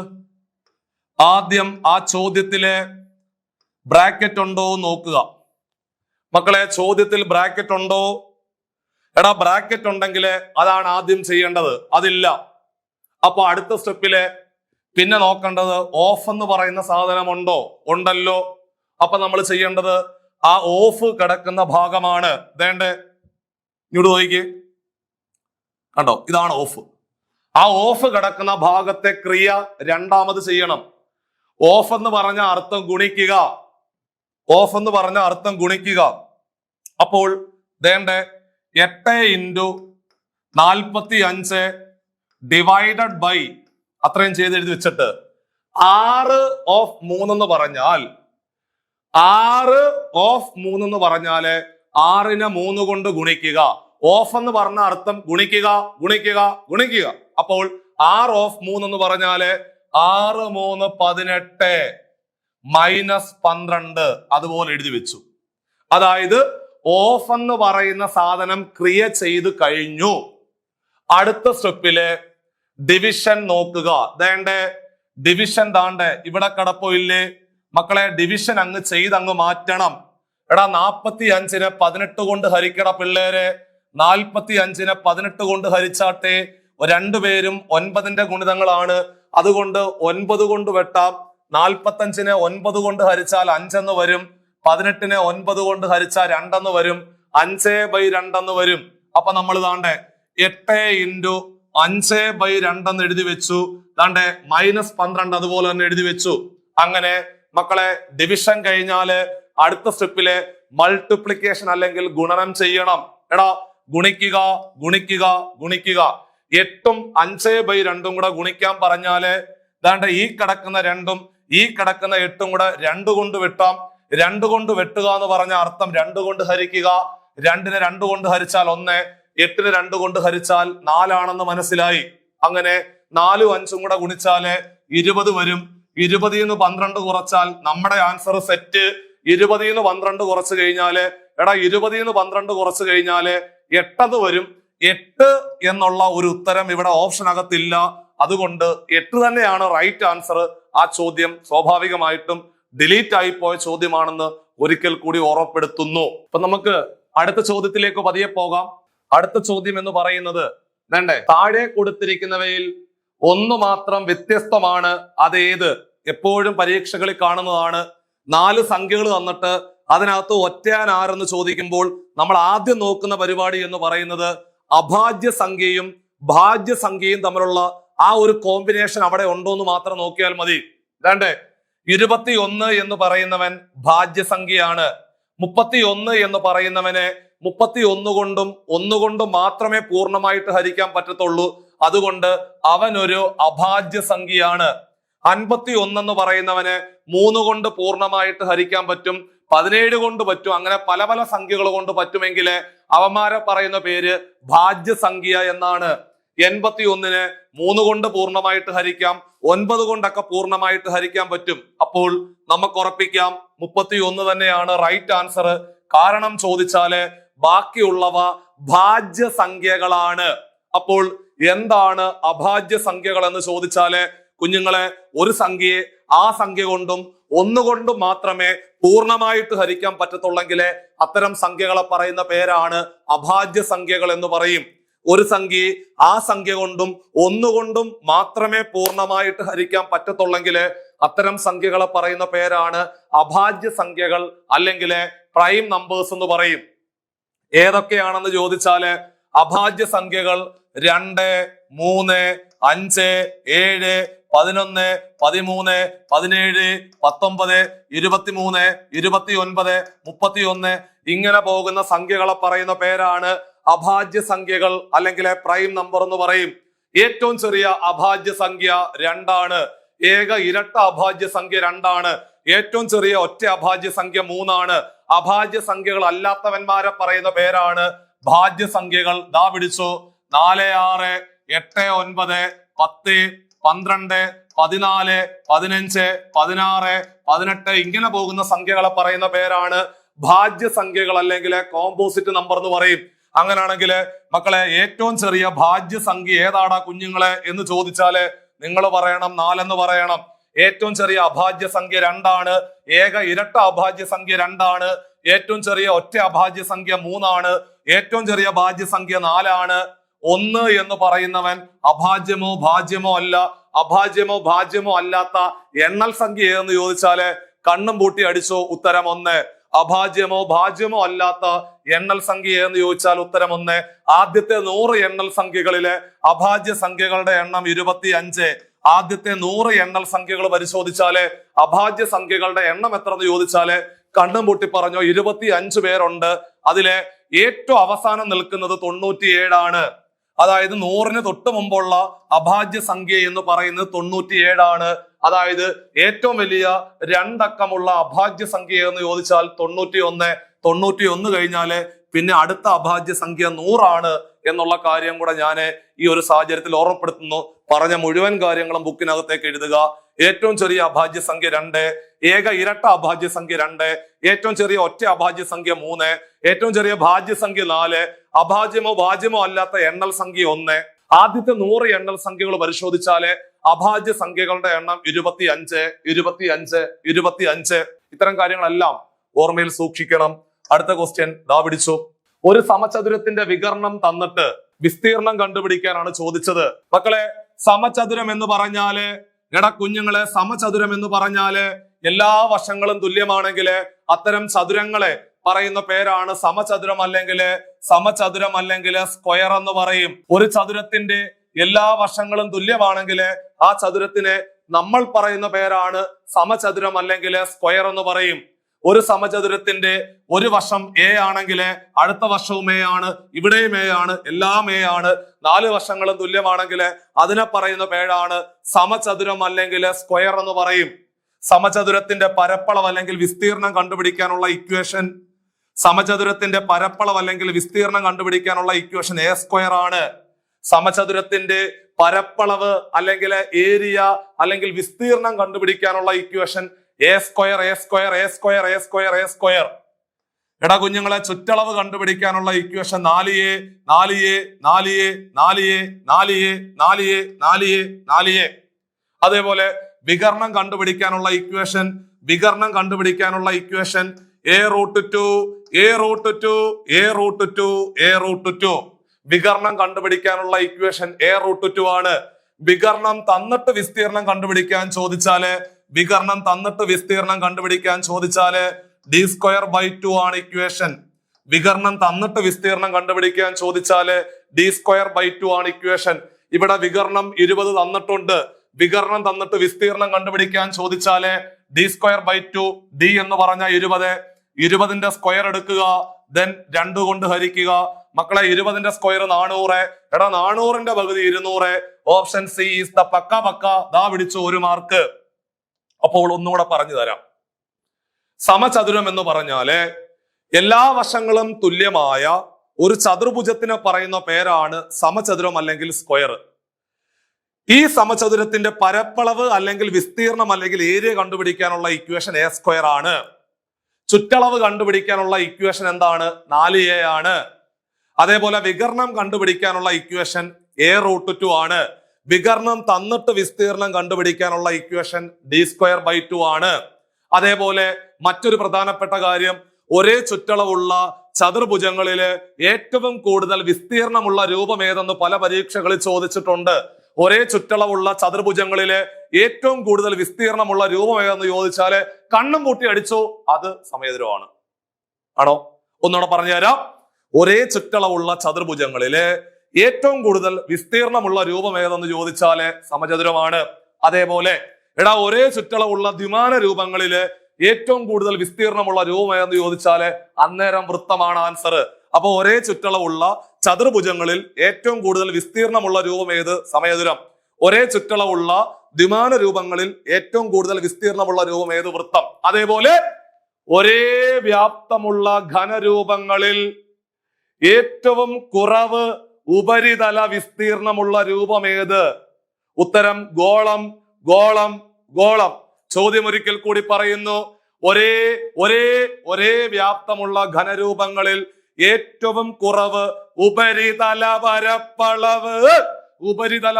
ആദ്യം ആ ചോദ്യത്തിലെ ബ്രാക്കറ്റ് ഉണ്ടോ നോക്കുക. മക്കളെ, ചോദ്യത്തിൽ ബ്രാക്കറ്റ് ഉണ്ടോ? എടാ ബ്രാക്കറ്റ് ഉണ്ടെങ്കിൽ അതാണ് ആദ്യം ചെയ്യേണ്ടത്. അതില്ല. അപ്പൊ അടുത്ത സ്റ്റെപ്പില് പിന്നെ നോക്കേണ്ടത് ഓഫ് എന്ന് പറയുന്ന സാധനം ഉണ്ടോ? ഉണ്ടല്ലോ. അപ്പൊ നമ്മൾ ചെയ്യേണ്ടത് ആ ഓഫ് കിടക്കുന്ന ഭാഗമാണ്. വേണ്ടേ, ഇങ്ങോട്ട് നോക്കിക്കേ, കണ്ടോ, ഇതാണ് ഓഫ്. ആ ഓഫ് കിടക്കുന്ന ഭാഗത്തെ ക്രിയ രണ്ടാമത് ചെയ്യണം. ഓഫ് എന്ന് പറഞ്ഞ അർത്ഥം ഗുണിക്കുക. ഓഫ് എന്ന് പറഞ്ഞ അർത്ഥം ഗുണിക്കുക. അപ്പോൾ വേണ്ടേ 8 × 45 ഡിവൈഡഡ് ബൈ അത്രയും ചെയ്ത് എഴുതി വെച്ചിട്ട് 6 ഓഫ് 3 എന്ന് പറഞ്ഞാൽ 6 ഓഫ് 3 എന്ന് പറഞ്ഞാല് 6നെ 3 കൊണ്ട് ഗുണിക്കുക. ഓഫ് എന്ന് പറഞ്ഞ അർത്ഥം ഗുണിക്കുക, ഗുണിക്കുക, ഗുണിക്കുക. അപ്പോൾ 6 ഓഫ് 3 എന്ന് പറഞ്ഞാല് 6 3 18 മൈനസ് 12 അതുപോലെ എഴുതി വെച്ചു. അതായത് ഓഫ് എന്ന് പറയുന്ന സാധനം ക്രിയ ചെയ്ത് കഴിഞ്ഞു. അടുത്ത സ്റ്റെപ്പില് ഡിവിഷൻ നോക്കുക. വേണ്ടേ, ഡിവിഷൻ താണ്ടേ ഇവിടെ കിടപ്പില്ലേ മക്കളെ? ഡിവിഷൻ അങ്ങ് ചെയ്തങ്ങ് മാറ്റണം. എടാ 45നെ 18 കൊണ്ട് ഹരിക്കട പിള്ളേരെ. 45നെ 18 കൊണ്ട് ഹരിച്ചാട്ടെ. രണ്ടുപേരും 9ന്റെ ഗുണിതങ്ങളാണ്. അതുകൊണ്ട് 9 കൊണ്ട് വെട്ടാം. 45നെ 9 കൊണ്ട് ഹരിച്ചാൽ 5 എന്ന് വരും. 18നെ 9 കൊണ്ട് ഹരിച്ചാൽ 2 എന്ന് വരും. 5/2 എന്ന് വരും. അപ്പൊ നമ്മൾ താണ്ടേ 8 × 5/2 എന്ന് എഴുതി വെച്ചു. താണ്ടേ -12 അതുപോലെ തന്നെ എഴുതി വെച്ചു. അങ്ങനെ മക്കളെ ഡിവിഷൻ കഴിഞ്ഞാല് അടുത്ത സ്റ്റെപ്പില് മൾട്ടിപ്ലിക്കേഷൻ അല്ലെങ്കിൽ ഗുണനം ചെയ്യണം. എടാ ഗുണിക്കുക, ഗുണിക്കുക, ഗുണിക്കുക. 8ഉം 5/2 കൂടെ ഗുണിക്കാൻ പറഞ്ഞാല് ദാണ്ട് ഈ കിടക്കുന്ന 2ഉം ഈ കിടക്കുന്ന 8ഉം കൂടെ 2 കൊണ്ട് വെട്ടാം. 2 കൊണ്ട് വെട്ടുക എന്ന് പറഞ്ഞ അർത്ഥം 2 കൊണ്ട് ഹരിക്കുക. 2നെ 2 കൊണ്ട് ഹരിച്ചാൽ 1, 8നെ 2 കൊണ്ട് ഹരിച്ചാൽ 4 ആണെന്ന് മനസ്സിലായി. അങ്ങനെ 4ഉം 5ഉം കൂടെ ഗുണിച്ചാല് 20 വരും. 20 ന്ന് 12 കുറച്ചാൽ നമ്മുടെ ആൻസർ സെറ്റ്. 20 ന്ന് 12 കുറച്ച് കഴിഞ്ഞാല് എടാ 20 ന്ന് 12 കുറച്ച് കഴിഞ്ഞാല് 8 വരും. 8 എന്നുള്ള ഒരു ഉത്തരം ഇവിടെ ഓപ്ഷൻ അകത്തില്ല. അതുകൊണ്ട് 8 തന്നെയാണ് റൈറ്റ് ആൻസർ. ആ ചോദ്യം സ്വാഭാവികമായിട്ടും ഡിലീറ്റ് ആയി പോയ ചോദ്യമാണെന്ന് ഒരിക്കൽ കൂടി ഓർമ്മപ്പെടുത്തുന്നു. അപ്പൊ നമുക്ക് അടുത്ത ചോദ്യത്തിലേക്ക് പതിയെ പോകാം. അടുത്ത ചോദ്യം എന്ന് പറയുന്നത് വേണ്ടേ, താഴെ കൊടുത്തിരിക്കുന്നവയിൽ ഒന്ന് മാത്രം വ്യത്യസ്തമാണ്, അതേത്? എപ്പോഴും പരീക്ഷകളിൽ കാണുന്നതാണ്. 4 സംഖ്യകൾ തന്നിട്ട് അതിനകത്ത് ഒറ്റയാൻ ആരെന്ന് ചോദിക്കുമ്പോൾ നമ്മൾ ആദ്യം നോക്കുന്ന പരിപാടി എന്ന് പറയുന്നത് അഭാജ്യ സംഖ്യയും ഭാജ്യ സംഖ്യയും തമ്മിലുള്ള ആ ഒരു കോമ്പിനേഷൻ അവിടെ ഉണ്ടോ എന്ന് മാത്രം നോക്കിയാൽ മതി. ഇതാണ്ട് 21 എന്ന് പറയുന്നവൻ ഭാജ്യസംഖ്യയാണ്. 31 എന്ന് പറയുന്നവനെ 31 കൊണ്ടും 1 കൊണ്ടും മാത്രമേ പൂർണ്ണമായിട്ട് ഹരിക്കാൻ പറ്റത്തുള്ളൂ. അതുകൊണ്ട് അവനൊരു അഭാജ്യ സംഖ്യയാണ്. 51 എന്ന് പറയുന്നവന് 3 കൊണ്ട് പൂർണ്ണമായിട്ട് ഹരിക്കാൻ പറ്റും, 17 കൊണ്ട് പറ്റും, അങ്ങനെ പല പല സംഖ്യകൾ കൊണ്ട് പറ്റുമെങ്കിൽ അവന്മാരെ പറയുന്ന പേര് ഭാജ്യസംഖ്യ എന്നാണ്. 81-നെ 3 കൊണ്ട് പൂർണ്ണമായിട്ട് ഹരിക്കാം, 9 കൊണ്ടൊക്കെ പൂർണ്ണമായിട്ട് ഹരിക്കാൻ പറ്റും. അപ്പോൾ നമുക്ക് ഉറപ്പിക്കാം 31 തന്നെയാണ് റൈറ്റ് ആൻസർ. കാരണം ചോദിച്ചാല് ബാക്കിയുള്ളവ ഭാജ്യസംഖ്യകളാണ്. അപ്പോൾ എന്താണ് അഭാജ്യ സംഖ്യകൾ എന്ന് ചോദിച്ചാല് കുഞ്ഞുങ്ങളെ, ഒരു സംഖ്യയെ ആ സംഖ്യ കൊണ്ടും 1 കൊണ്ടും മാത്രമേ പൂർണ്ണമായിട്ട് ഹരിക്കാൻ പറ്റത്തുള്ളെങ്കിലേ അത്തരം സംഖ്യകളെ പറയുന്ന പേരാണ് അഭാജ്യ സംഖ്യകൾ എന്ന് പറയും. ഒരു സംഖ്യയെ ആ സംഖ്യ കൊണ്ടും 1 കൊണ്ടും മാത്രമേ പൂർണ്ണമായിട്ട് ഹരിക്കാൻ പറ്റത്തുള്ളെങ്കിൽ അത്തരം സംഖ്യകളെ പറയുന്ന പേരാണ് അഭാജ്യ സംഖ്യകൾ അല്ലെങ്കിൽ പ്രൈം നമ്പേഴ്സ് എന്ന് പറയും. ഏതൊക്കെയാണെന്ന് ചോദിച്ചാല് അഭാജ്യ സംഖ്യകൾ 2, 3, 5, 7, 11, 13, 17, 19, 23, 29, 31 ഇങ്ങനെ പോകുന്ന സംഖ്യകളെ പറയുന്ന പേരാണ് അഭാജ്യ സംഖ്യകൾ അല്ലെങ്കിൽ പ്രൈം നമ്പർ എന്ന് പറയും. ഏറ്റവും ചെറിയ അഭാജ്യ സംഖ്യ 2 ആണ്. ഏക ഇരട്ട അഭാജ്യ സംഖ്യ 2 ആണ്. ഏറ്റവും ചെറിയ ഒറ്റ അഭാജ്യ സംഖ്യ 3 ആണ്. അഭാജ്യ സംഖ്യകൾ അല്ലാത്തവന്മാരെ പറയുന്ന പേരാണ് ഭാജ്യ സംഖ്യകൾ. ദാ പിടിച്ചു 4, 6, 8, 9, 10, 12, 14, 15, 16, 18 ഇങ്ങനെ പോകുന്ന സംഖ്യകളെ പറയുന്ന പേരാണ് ഭാജ്യ സംഖ്യകൾ അല്ലെങ്കിൽ കോമ്പോസിറ്റ് നമ്പർ എന്ന് പറയും. അങ്ങനെയാണെങ്കിൽ മക്കളെ ഏറ്റവും ചെറിയ ഭാജ്യ സംഖ്യ ഏതാടാ കുഞ്ഞുങ്ങളെ എന്ന് ചോദിച്ചാല് നിങ്ങൾ പറയണം 4 എന്ന് പറയണം. ഏറ്റവും ചെറിയ അഭാജ്യ സംഖ്യ 2 ആണ്. ഏക ഇരട്ട അഭാജ്യ സംഖ്യ 2 ആണ്. ഏറ്റവും ചെറിയ ഒറ്റ അഭാജ്യ സംഖ്യ 3 ആണ്. ഏറ്റവും ചെറിയ ഭാജ്യ സംഖ്യ 4 ആണ്. 1 എന്ന് പറയുന്നവൻ അഭാജ്യമോ ഭാജ്യമോ അല്ല. അഭാജ്യമോ ഭാജ്യമോ അല്ലാത്ത എണ്ണൽ സംഖ്യ എന്ന് ചോദിച്ചാല് കണ്ണും പൂട്ടി അടിച്ചോ, ഉത്തരം 1. അഭാജ്യമോ ഭാജ്യമോ അല്ലാത്ത എണ്ണൽ സംഖ്യ എന്ന് ചോദിച്ചാൽ ഉത്തരം 1. ആദ്യത്തെ 100 എണ്ണൽ സംഖ്യകളിലെ അഭാജ്യ സംഖ്യകളുടെ എണ്ണം 25. ആദ്യത്തെ 100 എണ്ണൽ സംഖ്യകൾ പരിശോധിച്ചാല് അഭാജ്യ സംഖ്യകളുടെ എണ്ണം എത്ര എന്ന് ചോദിച്ചാല് കണ്ണും പൂട്ടി പറഞ്ഞോ 25 പേരുണ്ട്. അതിലെ ഏറ്റവും അവസാനം നിൽക്കുന്നത് 97 ആണ്. അതായത് 100-ന് തൊട്ട് മുമ്പുള്ള അഭാജ്യ സംഖ്യ എന്ന് പറയുന്നത് 97 ആണ്. അതായത് ഏറ്റവും വലിയ 2 അക്കമുള്ള അഭാജ്യ സംഖ്യ എന്ന് ചോദിച്ചാൽ 91. 91 കഴിഞ്ഞാല് പിന്നെ അടുത്ത അഭാജ്യ സംഖ്യ 100 ആണ് എന്നുള്ള കാര്യം കൂടെ ഞാൻ ഈ ഒരു സാഹചര്യത്തിൽ ഓർമ്മപ്പെടുത്തുന്നു. പറഞ്ഞ മുഴുവൻ കാര്യങ്ങളും ബുക്കിനകത്തേക്ക് എഴുതുക. ഏറ്റവും ചെറിയ അഭാജ്യ സംഖ്യ 2, ഏക ഇരട്ട അഭാജ്യ സംഖ്യ 2, ഏറ്റവും ചെറിയ ഒറ്റ അഭാജ്യ സംഖ്യ 3, ഏറ്റവും ചെറിയ ഭാജ്യ സംഖ്യ 4, അഭാജ്യമോ ഭാജ്യമോ അല്ലാത്ത എണ്ണൽ സംഖ്യ 1. ആദ്യത്തെ 100 എണ്ണൽ സംഖ്യകൾ പരിശോധിച്ചാല് അഭാജ്യ സംഖ്യകളുടെ എണ്ണം 25, 25, 25. ഇത്തരം കാര്യങ്ങളെല്ലാം ഓർമ്മയിൽ സൂക്ഷിക്കണം. അടുത്ത ക്വസ്റ്റ്യൻ ദാ പിടിച്ചു. ഒരു സമചതുരത്തിന്റെ വികർണം തന്നിട്ട് വിസ്തീർണം കണ്ടുപിടിക്കാനാണ് ചോദിച്ചത്. മക്കളെ, സമചതുരം എന്ന് പറഞ്ഞാല് കുഞ്ഞുങ്ങളെ സമചതുരം എന്ന് പറഞ്ഞാല് എല്ലാ വശങ്ങളും തുല്യമാണെങ്കിൽ അത്തരം ചതുരങ്ങളെ പറയുന്ന പേരാണ് സമചതുരം അല്ലെങ്കിൽ സ്ക്വയർ എന്ന് പറയും. ഒരു ചതുരത്തിന്റെ എല്ലാ വശങ്ങളും തുല്യമാണെങ്കിൽ ആ ചതുരത്തിനെ നമ്മൾ പറയുന്ന പേരാണ് സമചതുരം അല്ലെങ്കിൽ സ്ക്വയർ എന്ന് പറയും. ഒരു സമചതുരത്തിന്റെ ഒരു വശം എ ആണെങ്കിൽ അടുത്ത വശവും എ ആണ്, ഇവിടെയും എ ആണ്, എല്ലാം എ ആണ്. 4 വശങ്ങളും തുല്യമാണെങ്കിൽ അതിനെ പറയുന്ന പേരാണ് സമചതുരം അല്ലെങ്കിൽ സ്ക്വയർ എന്ന് പറയും. സമചതുരത്തിന്റെ പരപ്പളവ് അല്ലെങ്കിൽ വിസ്തീർണം കണ്ടുപിടിക്കാനുള്ള ഇക്വേഷൻ സമചതുരത്തിന്റെ പരപ്പളവ് അല്ലെങ്കിൽ വിസ്തീർണം കണ്ടുപിടിക്കാനുള്ള ഇക്വേഷൻ എ സ്ക്വയർ ആണ്. സമചതുരത്തിന്റെ പരപ്പളവ് അല്ലെങ്കിൽ ഏരിയ അല്ലെങ്കിൽ വിസ്തീർണം കണ്ടുപിടിക്കാനുള്ള ഇക്വേഷൻ എ സ്ക്വയർ. എടാ കുഞ്ഞുങ്ങളെ, ചുറ്റളവ് കണ്ടുപിടിക്കാനുള്ള equation 4a 4a 4a 4a 4a 4a 4a 4a. അതേപോലെ വികർണം കണ്ടുപിടിക്കാനുള്ള equation a√2 a√2 a√2 a√2. വികർണം കണ്ടുപിടിക്കാനുള്ള ഇക്വേഷൻ a√2 ആണ്. വികർണം തന്നിട്ട് വിസ്തീർണം കണ്ടുപിടിക്കാൻ ചോദിച്ചാല് d²/2 ആണ് ഇക്വേഷൻ. വികർണം തന്നിട്ട് വിസ്തീർണം കണ്ടുപിടിക്കാൻ ചോദിച്ചാല് d²/2 ആണ് ഇക്വേഷൻ. ഇവിടെ വികർണം 20 തന്നിട്ടുണ്ട്. വികർണം തന്നിട്ട് വിസ്തീർണം കണ്ടുപിടിക്കാൻ ചോദിച്ചാല് d²/2 d എന്ന് പറഞ്ഞ 20. 20ന്റെ സ്ക്വയർ എടുക്കുക, ദെൻ 2 കൊണ്ട് ഹരിക്കുക. മക്കളെ 20ന്റെ സ്ക്വയർ 400. എടാ 400ന്റെ പകുതി 200. ഓപ്ഷൻ സി ഈസ് ദ പക്ക. ദാ പിടിച്ചു 1 മാർക്ക്. അപ്പോൾ ഒന്നുകൂടെ പറഞ്ഞു തരാം. സമചതുരം എന്ന് പറഞ്ഞാല് എല്ലാ വശങ്ങളും തുല്യമായ ഒരു ചതുർഭുജത്തിന് പറയുന്ന പേരാണ് സമചതുരം അല്ലെങ്കിൽ സ്ക്വയർ. ഈ സമചതുരത്തിന്റെ പരപ്പളവ് അല്ലെങ്കിൽ വിസ്തീർണം അല്ലെങ്കിൽ ഏരിയ കണ്ടുപിടിക്കാനുള്ള ഇക്വേഷൻ a² ആണ്. ചുറ്റളവ് കണ്ടുപിടിക്കാനുള്ള ഇക്വേഷൻ എന്താണ്? 4a ആണ്. അതേപോലെ വികർണം കണ്ടുപിടിക്കാനുള്ള ഇക്വേഷൻ a√2 ആണ്. വികർണം തന്നിട്ട് വിസ്തീർണം കണ്ടുപിടിക്കാനുള്ള ഇക്വേഷൻ d²/2 ആണ്. അതേപോലെ മറ്റൊരു പ്രധാനപ്പെട്ട കാര്യം, ഒരേ ചുറ്റളവുള്ള ചതുർഭുജങ്ങളില് ഏറ്റവും കൂടുതൽ വിസ്തീർണമുള്ള രൂപം ഏതെന്ന് പല പരീക്ഷകളിൽ ചോദിച്ചിട്ടുണ്ട്. ഒരേ ചുറ്റളവുള്ള ചതുർഭുജങ്ങളില് ഏറ്റവും കൂടുതൽ വിസ്തീർണമുള്ള രൂപം ഏതെന്ന് ചോദിച്ചാല് കണ്ണും പൂട്ടി അടിച്ചോ, അത് സമചതുരമാണ്. ആണോ? ഒന്നുകൂടെ പറഞ്ഞുതരാം. ഒരേ ചുറ്റളവുള്ള ചതുർഭുജങ്ങളില് ഏറ്റവും കൂടുതൽ വിസ്തീർണമുള്ള രൂപം ഏതെന്ന് ചോദിച്ചാല് സമചതുരമാണ്. അതേപോലെ എടാ ഒരേ ചുറ്റളവുള്ള ദ്വിമാന രൂപങ്ങളില് ഏറ്റവും കൂടുതൽ വിസ്തീർണമുള്ള രൂപം ഏതെന്ന് ചോദിച്ചാല് അന്നേരം വൃത്തമാണ് ആൻസർ. അപ്പൊ ഒരേ ചുറ്റളവുള്ള ചതുർഭുജങ്ങളിൽ ഏറ്റവും കൂടുതൽ വിസ്തീർണമുള്ള രൂപം ഏത്? സമചതുരം. ഒരേ ചുറ്റളവുള്ള ദ്വിമാന രൂപങ്ങളിൽ ഏറ്റവും കൂടുതൽ വിസ്തീർണമുള്ള രൂപം ഏത്? വൃത്തം. അതേപോലെ ഒരേ വ്യാപ്തമുള്ള ഘനരൂപങ്ങളിൽ ഏറ്റവും കുറവ് ഉപരിതല വിസ്തീർണമുള്ള രൂപം ഏത്? ഉത്തരം ഗോളം. ഗോളം ഗോളം. ചോദ്യം ഒരിക്കൽ കൂടി പറയുന്നു. ഒരേ വ്യാപ്തമുള്ള ഘനരൂപങ്ങളിൽ ഏറ്റവും കുറവ് ഉപരിതല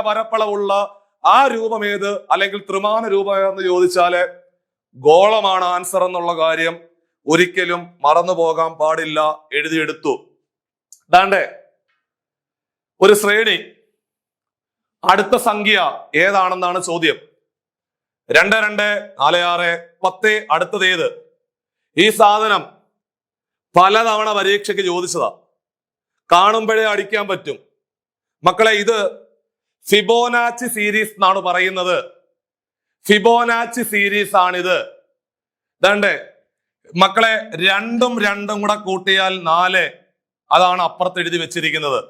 പരപ്പളവുള്ള ആ രൂപം ഏത്? അല്ലെങ്കിൽ ത്രിമാന രൂപം ഏതെന്ന് ചോദിച്ചാല് ഗോളമാണ് ആൻസർ എന്നുള്ള കാര്യം ഒരിക്കലും മറന്നു പോകാൻ പാടില്ല. എഴുതിയെടുത്തു. ദാണ്ടേ ഒരു ശ്രേണി, അടുത്ത സംഖ്യ ഏതാണെന്നാണ് ചോദ്യം. 2 2 4 6 10. അടുത്തത് ഏത്? ഈ സാധനം പലതവണ പരീക്ഷയ്ക്ക് ചോദിച്ചതാ. കാണുമ്പോഴേ അടിക്കാൻ പറ്റും. മക്കളെ ഇത് ഫിബോനാച്ചി സീരീസ് എന്നാണ് പറയുന്നത്. ഫിബോനാച്ചി സീരീസ് ആണിത്. ദാണ്ടേ മക്കളെ 2ഉം 2ഉം കൂടെ കൂട്ടിയാൽ 4. അതാണ് അപ്പുറത്ത് എഴുതി വെച്ചിരിക്കുന്നത്.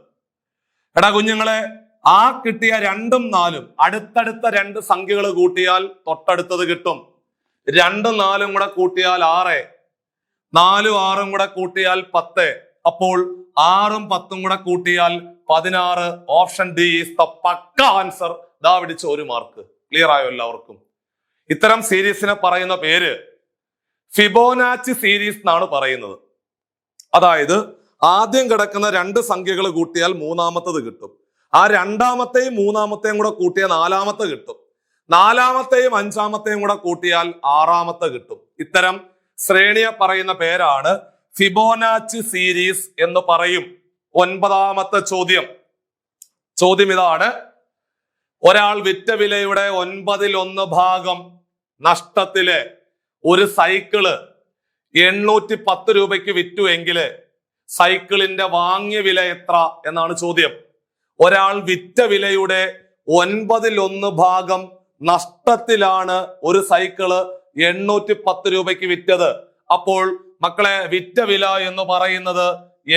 എടാ കുഞ്ഞുങ്ങളെ, ആ കിട്ടിയ 2ഉം 4ഉം അടുത്തടുത്ത 2 സംഖ്യകൾ കൂട്ടിയാൽ തൊട്ടടുത്തത് കിട്ടും. 2ഉം 4ഉം കൂടെ കൂട്ടിയാൽ 6. 4ഉം 6ഉം കൂടെ കൂട്ടിയാൽ 10. അപ്പോൾ 6ഉം 10ഉം കൂടെ കൂട്ടിയാൽ 16. Option D is the pakka answer. ദാ പിടിച്ച 1 മാർക്ക്. ക്ലിയർ ആയോ എല്ലാവർക്കും? ഇത്തരം സീരീസിനെ പറയുന്ന പേര് ഫിബോനാച്ചി സീരീസ് എന്നാണ് പറയുന്നത്. അതായത് ആദ്യം കിടക്കുന്ന 2 സംഖ്യകൾ കൂട്ടിയാൽ മൂന്നാമത്തത് കിട്ടും. ആ 2ാമത്തെയും 3ാമത്തെയും കൂടെ കൂട്ടിയാൽ 4ാമത്തെ കിട്ടും. 4ാമത്തെയും 5ാമത്തെയും കൂടെ കൂട്ടിയാൽ 6ാമത്തെ കിട്ടും. ഇത്തരം ശ്രേണിയെ പറയുന്ന പേരാണ് ഫിബോനാച്ചി സീരീസ് എന്ന് പറയും. 9ാമത്തെ ചോദ്യം ഇതാണ്. ഒരാൾ വിറ്റ വിലയുടെ 9/1 ഭാഗം നഷ്ടത്തില് ഒരു സൈക്കിള് 810 രൂപയ്ക്ക് വിറ്റു എങ്കില് സൈക്കിളിന്റെ വാങ്ങിയ വില എത്ര എന്നാണ് ചോദ്യം. ഒരാൾ വിറ്റ വിലയുടെ 9/1 ഭാഗം നഷ്ടത്തിലാണ് ഒരു സൈക്കിള് 810 രൂപയ്ക്ക് വിറ്റത്. അപ്പോൾ മക്കളെ വിറ്റ വില എന്ന് പറയുന്നത്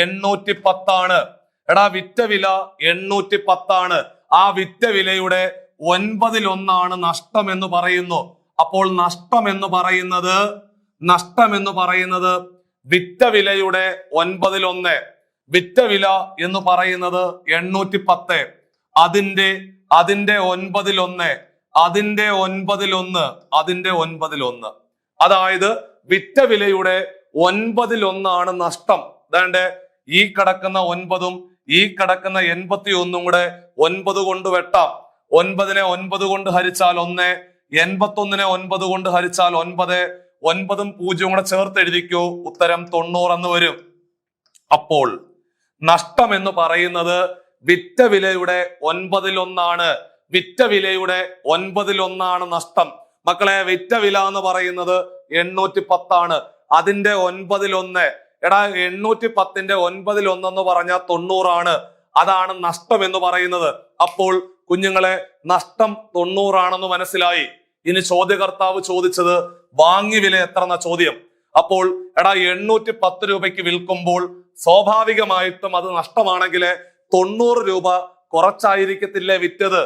810 ആണ്. എടാ വിറ്റ വില 810 ആണ്. ആ വിറ്റ വിലയുടെ 9/1 നഷ്ടം എന്ന് പറയുന്നു. അപ്പോൾ നഷ്ടം എന്ന് പറയുന്നത് വിറ്റ വിലയുടെ 9/1. വിറ്റ വില എന്ന് പറയുന്നത് 810. അതിന്റെ 9/1. അതിന്റെ 9/1. അതായത് വിറ്റ വിലയുടെ 9/1 നഷ്ടം. അതാണ്ട് ഈ കിടക്കുന്ന 9ഉം ഈ കിടക്കുന്ന 81 കൂടെ 9 കൊണ്ട് വെട്ടാം. 9നെ 9 കൊണ്ട് ഹരിച്ചാൽ 1. 81നെ 9 കൊണ്ട് ഹരിച്ചാൽ 9. 9ഉം 0 കൂടെ ചേർത്ത് എഴുതിക്കൂ. ഉത്തരം 90 എന്ന് വരും. അപ്പോൾ നഷ്ടം എന്ന് പറയുന്നത് വിറ്റ വിലയുടെ 9/1. വിറ്റ വിലയുടെ 9/1 നഷ്ടം. മക്കളെ വിറ്റ വില എന്ന് പറയുന്നത് 810 ആണ്. അതിന്റെ 9/1. എടാ 810ന്റെ 9/1 എന്ന് പറഞ്ഞാൽ 90 ആണ്. അതാണ് നഷ്ടം എന്ന് പറയുന്നത്. അപ്പോൾ കുഞ്ഞുങ്ങളെ നഷ്ടം 90 ആണെന്ന് മനസ്സിലായി. ഇനി ചോദ്യകർത്താവ് ചോദിച്ചത് വാങ്ങി വില എത്ര എന്ന ചോദ്യം. അപ്പോൾ 810 രൂപയ്ക്ക് വിൽക്കുമ്പോൾ സ്വാഭാവികമായിട്ടും അത് നഷ്ടമാണെങ്കിൽ 90 രൂപ കുറച്ചായിരിക്കത്തില്ലേ വിറ്റത്?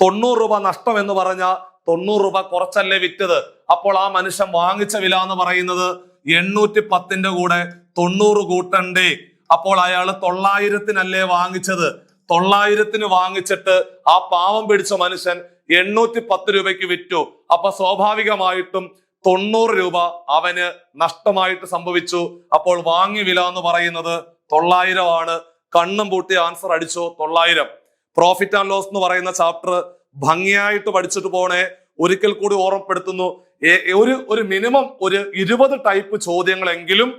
90 രൂപ നഷ്ടം എന്ന് പറഞ്ഞാൽ 90 രൂപ കുറച്ചല്ലേ വിറ്റത്? അപ്പോൾ ആ മനുഷ്യൻ വാങ്ങിച്ച വില എന്ന് പറയുന്നത് 810ന്റെ കൂടെ 90 കൂട്ടണ്ടേ? അപ്പോൾ അയാൾ 900-നല്ലേ വാങ്ങിച്ചത്? 900-ന് വാങ്ങിച്ചിട്ട് ആ പാവം പിടിച്ച മനുഷ്യൻ 810 രൂപയ്ക്ക് വിറ്റു. അപ്പൊ സ്വാഭാവികമായിട്ടും 90 രൂപ അവന് നഷ്ടമായിട്ട് സംഭവിച്ചു. അപ്പോൾ വാങ്ങി വില എന്ന് പറയുന്നത് 900 ആണ്. കണ്ണും പൂട്ടി ആൻസർ അടിച്ചു 900. പ്രോഫിറ്റ് ആൻഡ് ലോസ് എന്ന് പറയുന്ന ചാപ്റ്റർ ഭംഗിയായിട്ട് പഠിച്ചിട്ട് പോണേ. ഒരിക്കൽ കൂടി ഓർമ്മപ്പെടുത്തുന്നു, ഒരു മിനിമം ഒരു 20 ടൈപ്പ് ചോദ്യങ്ങളെങ്കിലും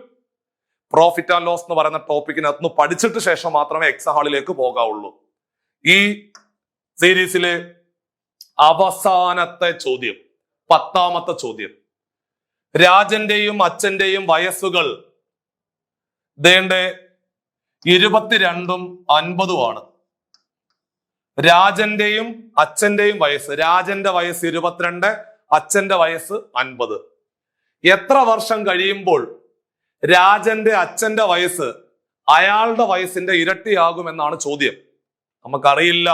പ്രോഫിറ്റ് ആൻഡ് ലോസ് എന്ന് പറയുന്ന ടോപ്പിക്കിനകത്ത് പഠിച്ചിട്ട് ശേഷം മാത്രമേ എക്സാം ഹാളിലേക്ക് പോകാവുള്ളൂ. ഈ സീരീസിലെ അവസാനത്തെ ചോദ്യം, 10ാമത്തെ ചോദ്യം. രാജന്റെയും അച്ഛന്റെയും വയസ്സുകൾ ദേണ്ടേ 22ഉം 50ഉം ആണ്. രാജന്റെയും അച്ഛന്റെയും വയസ്സ്, രാജന്റെ വയസ്സ് 22, അച്ഛന്റെ വയസ്സ് 50. എത്ര വർഷം കഴിയുമ്പോൾ രാജന്റെ അച്ഛന്റെ വയസ്സ് അയാളുടെ വയസ്സിന്റെ ഇരട്ടിയാകുമെന്നാണ് ചോദ്യം. നമുക്കറിയില്ല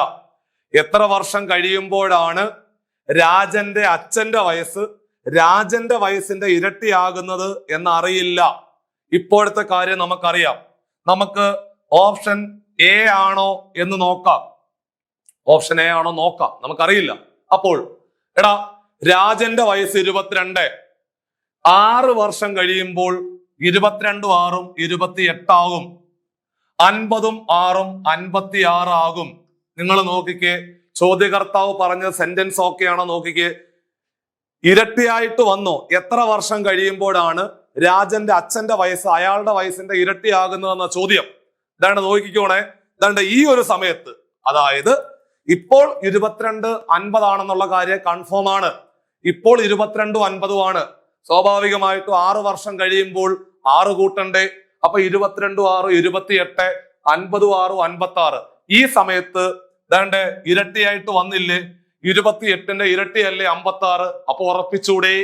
എത്ര വർഷം കഴിയുമ്പോഴാണ് രാജന്റെ അച്ഛന്റെ വയസ്സ് രാജന്റെ വയസ്സിന്റെ ഇരട്ടിയാകുന്നത് എന്നറിയില്ല. ഇപ്പോഴത്തെ കാര്യം നമുക്കറിയാം. നമുക്ക് ഓപ്ഷൻ എ ആണോ എന്ന് നോക്കാം. ഓപ്ഷൻ എ ആണോ നോക്കാം, നമുക്കറിയില്ല. അപ്പോൾ രാജന്റെ വയസ്സ് 22, 6 വർഷം കഴിയുമ്പോൾ 22ഉം 6ഉം 28 ആകും. 50ഉം 6ഉം 56 ആകും. നിങ്ങൾ നോക്കിക്കേ, ചോദ്യകർത്താവ് പറഞ്ഞ സെന്റൻസ് ഓക്കെ ആണോ നോക്കിക്കേ. ഇരട്ടിയായിട്ട് വന്നോ? എത്ര വർഷം കഴിയുമ്പോഴാണ് രാജന്റെ അച്ഛന്റെ വയസ്സ് അയാളുടെ വയസ്സിന്റെ ഇരട്ടിയാകുന്നതെന്ന ചോദ്യം. ഇതാണ് നോക്കിക്കോണേ. ഇതാണ്ട് ഈ ഒരു സമയത്ത്, അതായത് ഇപ്പോൾ 22 50 ആണെന്നുള്ള കാര്യം കൺഫേം ആണ്. ഇപ്പോൾ 22ഉം 50ഉം ആണ്. സ്വാഭാവികമായിട്ടും 6 വർഷം കഴിയുമ്പോൾ 6 കൂട്ടണ്ടേ? അപ്പൊ 22ഉം 6ഉം 28, 50ഉം 6ഉം 56. ഈ സമയത്ത് ദാണ്ട് ഇരട്ടിയായിട്ട് വന്നില്ലേ? 28ന്റെ ഇരട്ടിയല്ലേ 56? അപ്പൊ ഉറപ്പിച്ചൂടെ?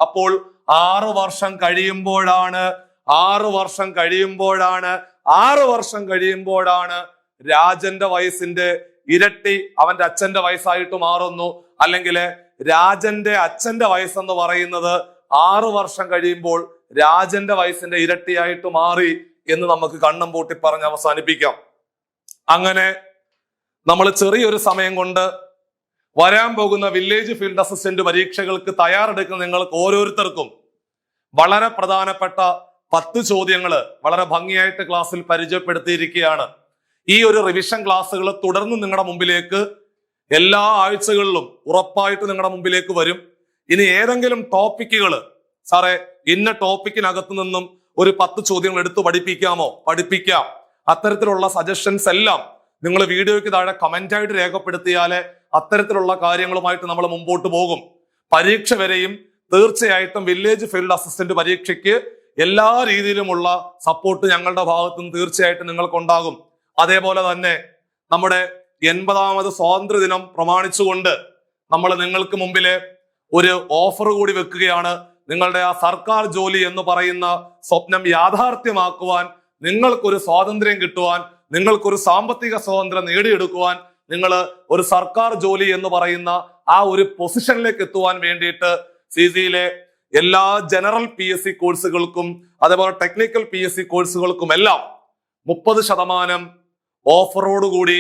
അപ്പോൾ 6 വർഷം കഴിയുമ്പോഴാണ് രാജന്റെ വയസ്സിന്റെ ഇരട്ടി അവന്റെ അച്ഛന്റെ വയസ്സായിട്ട് മാറുന്നു. അല്ലെങ്കിൽ രാജന്റെ അച്ഛന്റെ വയസ്സെന്ന് പറയുന്നത് 6 വർഷം കഴിയുമ്പോൾ രാജന്റെ വയസ്സിന്റെ ഇരട്ടിയായിട്ട് മാറി എന്ന് നമുക്ക് കണ്ണും പൂട്ടി പറഞ്ഞ് അവസാനിപ്പിക്കാം. അങ്ങനെ നമ്മൾ ചെറിയൊരു സമയം കൊണ്ട് വരാൻ പോകുന്ന വില്ലേജ് ഫീൽഡ് അസിസ്റ്റന്റ് പരീക്ഷകൾക്ക് തയ്യാറെടുക്കുന്ന നിങ്ങൾക്ക് ഓരോരുത്തർക്കും വളരെ പ്രധാനപ്പെട്ട 10 ചോദ്യങ്ങൾ വളരെ ഭംഗിയായിട്ട് ക്ലാസ്സിൽ പരിചയപ്പെടുത്തിയിരിക്കുകയാണ്. ഈ ഒരു റിവിഷൻ ക്ലാസ്സുകൾ തുടർന്ന് നിങ്ങളുടെ മുമ്പിലേക്ക് എല്ലാ ആഴ്ചകളിലും ഉറപ്പായിട്ട് നിങ്ങളുടെ മുമ്പിലേക്ക് വരും. ഇനി ഏതെങ്കിലും ടോപ്പിക്കുകൾ, സാറേ ഇന്ന ടോപ്പിക്കിനകത്ത് നിന്നും ഒരു 10 ചോദ്യങ്ങൾ എടുത്ത് പഠിപ്പിക്കാമോ? പഠിപ്പിക്കാം. അത്തരത്തിലുള്ള സജഷൻസ് എല്ലാം നിങ്ങൾ വീഡിയോയ്ക്ക് താഴെ കമന്റ് ആയിട്ട് രേഖപ്പെടുത്തിയാലേ അത്തരത്തിലുള്ള കാര്യങ്ങളുമായിട്ട് നമ്മൾ മുമ്പോട്ട് പോകും. പരീക്ഷ വരെയും തീർച്ചയായിട്ടും വില്ലേജ് ഫീൽഡ് അസിസ്റ്റന്റ് പരീക്ഷയ്ക്ക് എല്ലാ രീതിയിലുമുള്ള സപ്പോർട്ട് ഞങ്ങളുടെ ഭാഗത്തു നിന്ന് തീർച്ചയായിട്ടും നിങ്ങൾക്കുണ്ടാകും. അതേപോലെ തന്നെ നമ്മുടെ 80ാമത് സ്വാതന്ത്ര്യ ദിനം പ്രമാണിച്ചുകൊണ്ട് നമ്മൾ നിങ്ങൾക്ക് മുമ്പിലെ ഒരു ഓഫർ കൂടി വെക്കുകയാണ്. നിങ്ങളുടെ ആ സർക്കാർ ജോലി എന്ന് പറയുന്ന സ്വപ്നം യാഥാർത്ഥ്യമാക്കുവാൻ, നിങ്ങൾക്കൊരു സ്വാതന്ത്ര്യം കിട്ടുവാൻ, നിങ്ങൾക്കൊരു സാമ്പത്തിക സ്വാതന്ത്ര്യം നേടിയെടുക്കുവാൻ, നിങ്ങൾ ഒരു സർക്കാർ ജോലി എന്ന് പറയുന്ന ആ ഒരു പൊസിഷനിലേക്ക് എത്തുവാൻ വേണ്ടിയിട്ട് സിസിയിലെ എല്ലാ ജനറൽ PSC കോഴ്സുകൾക്കും അതേപോലെ ടെക്നിക്കൽ PSC കോഴ്സുകൾക്കും എല്ലാം 30% ഓഫറോടുകൂടി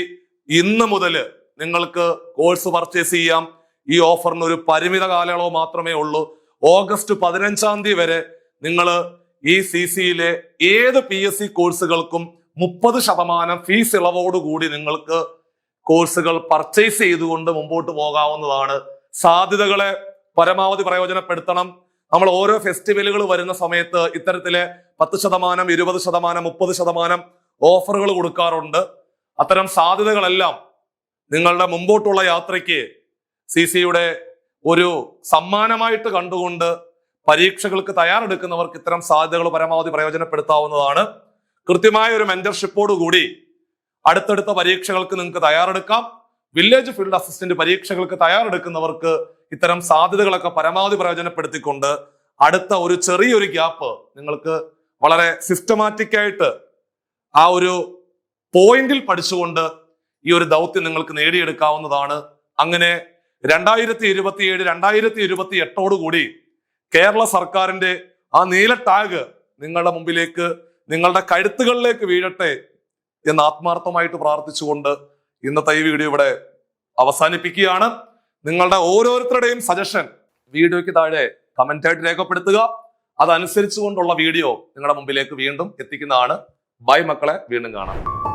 ഇന്ന് മുതൽ നിങ്ങൾക്ക് കോഴ്സ് പർച്ചേസ് ചെയ്യാം. ഈ ഓഫറിന് ഒരു പരിമിത കാലയളവ് മാത്രമേ ഉള്ളൂ. ഓഗസ്റ്റ് 15-ാം തീയതി വരെ നിങ്ങൾ ഈ സിസിയിലെ ഏത് PSC കോഴ്സുകൾക്കും 30% ഫീസ് ഇളവോടുകൂടി നിങ്ങൾക്ക് കോഴ്സുകൾ പർച്ചേസ് ചെയ്തുകൊണ്ട് മുമ്പോട്ട് പോകാവുന്നതാണ്. സാധ്യതകളെ പരമാവധി പ്രയോജനപ്പെടുത്തണം. നമ്മൾ ഓരോ ഫെസ്റ്റിവലുകൾ വരുന്ന സമയത്ത് ഇത്തരത്തിലെ 10%, 20%, 30% ഓഫറുകൾ കൊടുക്കാറുണ്ട്. അത്തരം സാധ്യതകളെല്ലാം നിങ്ങളുടെ മുമ്പോട്ടുള്ള യാത്രയ്ക്ക് സിസിയുടെ ഒരു സമ്മാനമായിട്ട് കണ്ടുകൊണ്ട് പരീക്ഷകൾക്ക് തയ്യാറെടുക്കുന്നവർക്ക് ഇത്തരം സാധ്യതകൾ പരമാവധി പ്രയോജനപ്പെടുത്താവുന്നതാണ്. കൃത്യമായ ഒരു മെന്റർഷിപ്പോട് കൂടി അടുത്തടുത്ത പരീക്ഷകൾക്ക് നിങ്ങൾക്ക് തയ്യാറെടുക്കാം. വില്ലേജ് ഫീൽഡ് അസിസ്റ്റന്റ് പരീക്ഷകൾക്ക് തയ്യാറെടുക്കുന്നവർക്ക് ഇത്തരം സാധ്യതകളൊക്കെ പരമാവധി പ്രയോജനപ്പെടുത്തിക്കൊണ്ട് അടുത്ത ഒരു ചെറിയൊരു ഗ്യാപ്പ് നിങ്ങൾക്ക് വളരെ സിസ്റ്റമാറ്റിക് ആയിട്ട് ആ ഒരു പോയിന്റിൽ പഠിച്ചുകൊണ്ട് ഈ ഒരു ദൗത്യം നിങ്ങൾക്ക് നേടിയെടുക്കാവുന്നതാണ്. അങ്ങനെ 2027 2028 കൂടി കേരള സർക്കാരിന്റെ ആ നീല ടാഗ് നിങ്ങളുടെ മുമ്പിലേക്ക്, നിങ്ങളുടെ കഴുത്തുകളിലേക്ക് വീഴട്ടെ എന്ന് ആത്മാർത്ഥമായിട്ട് പ്രാർത്ഥിച്ചുകൊണ്ട് ഇന്നത്തെ ഈ വീഡിയോ ഇവിടെ അവസാനിപ്പിക്കുകയാണ്. നിങ്ങളുടെ ഓരോരുത്തരുടെയും സജഷൻ വീഡിയോയ്ക്ക് താഴെ കമന്റ് ആയിട്ട് രേഖപ്പെടുത്തുക. അതനുസരിച്ചുകൊണ്ടുള്ള വീഡിയോ നിങ്ങളുടെ മുമ്പിലേക്ക് വീണ്ടും എത്തിക്കുന്നതാണ്. ബൈ മക്കളെ, വീണ്ടും കാണാം.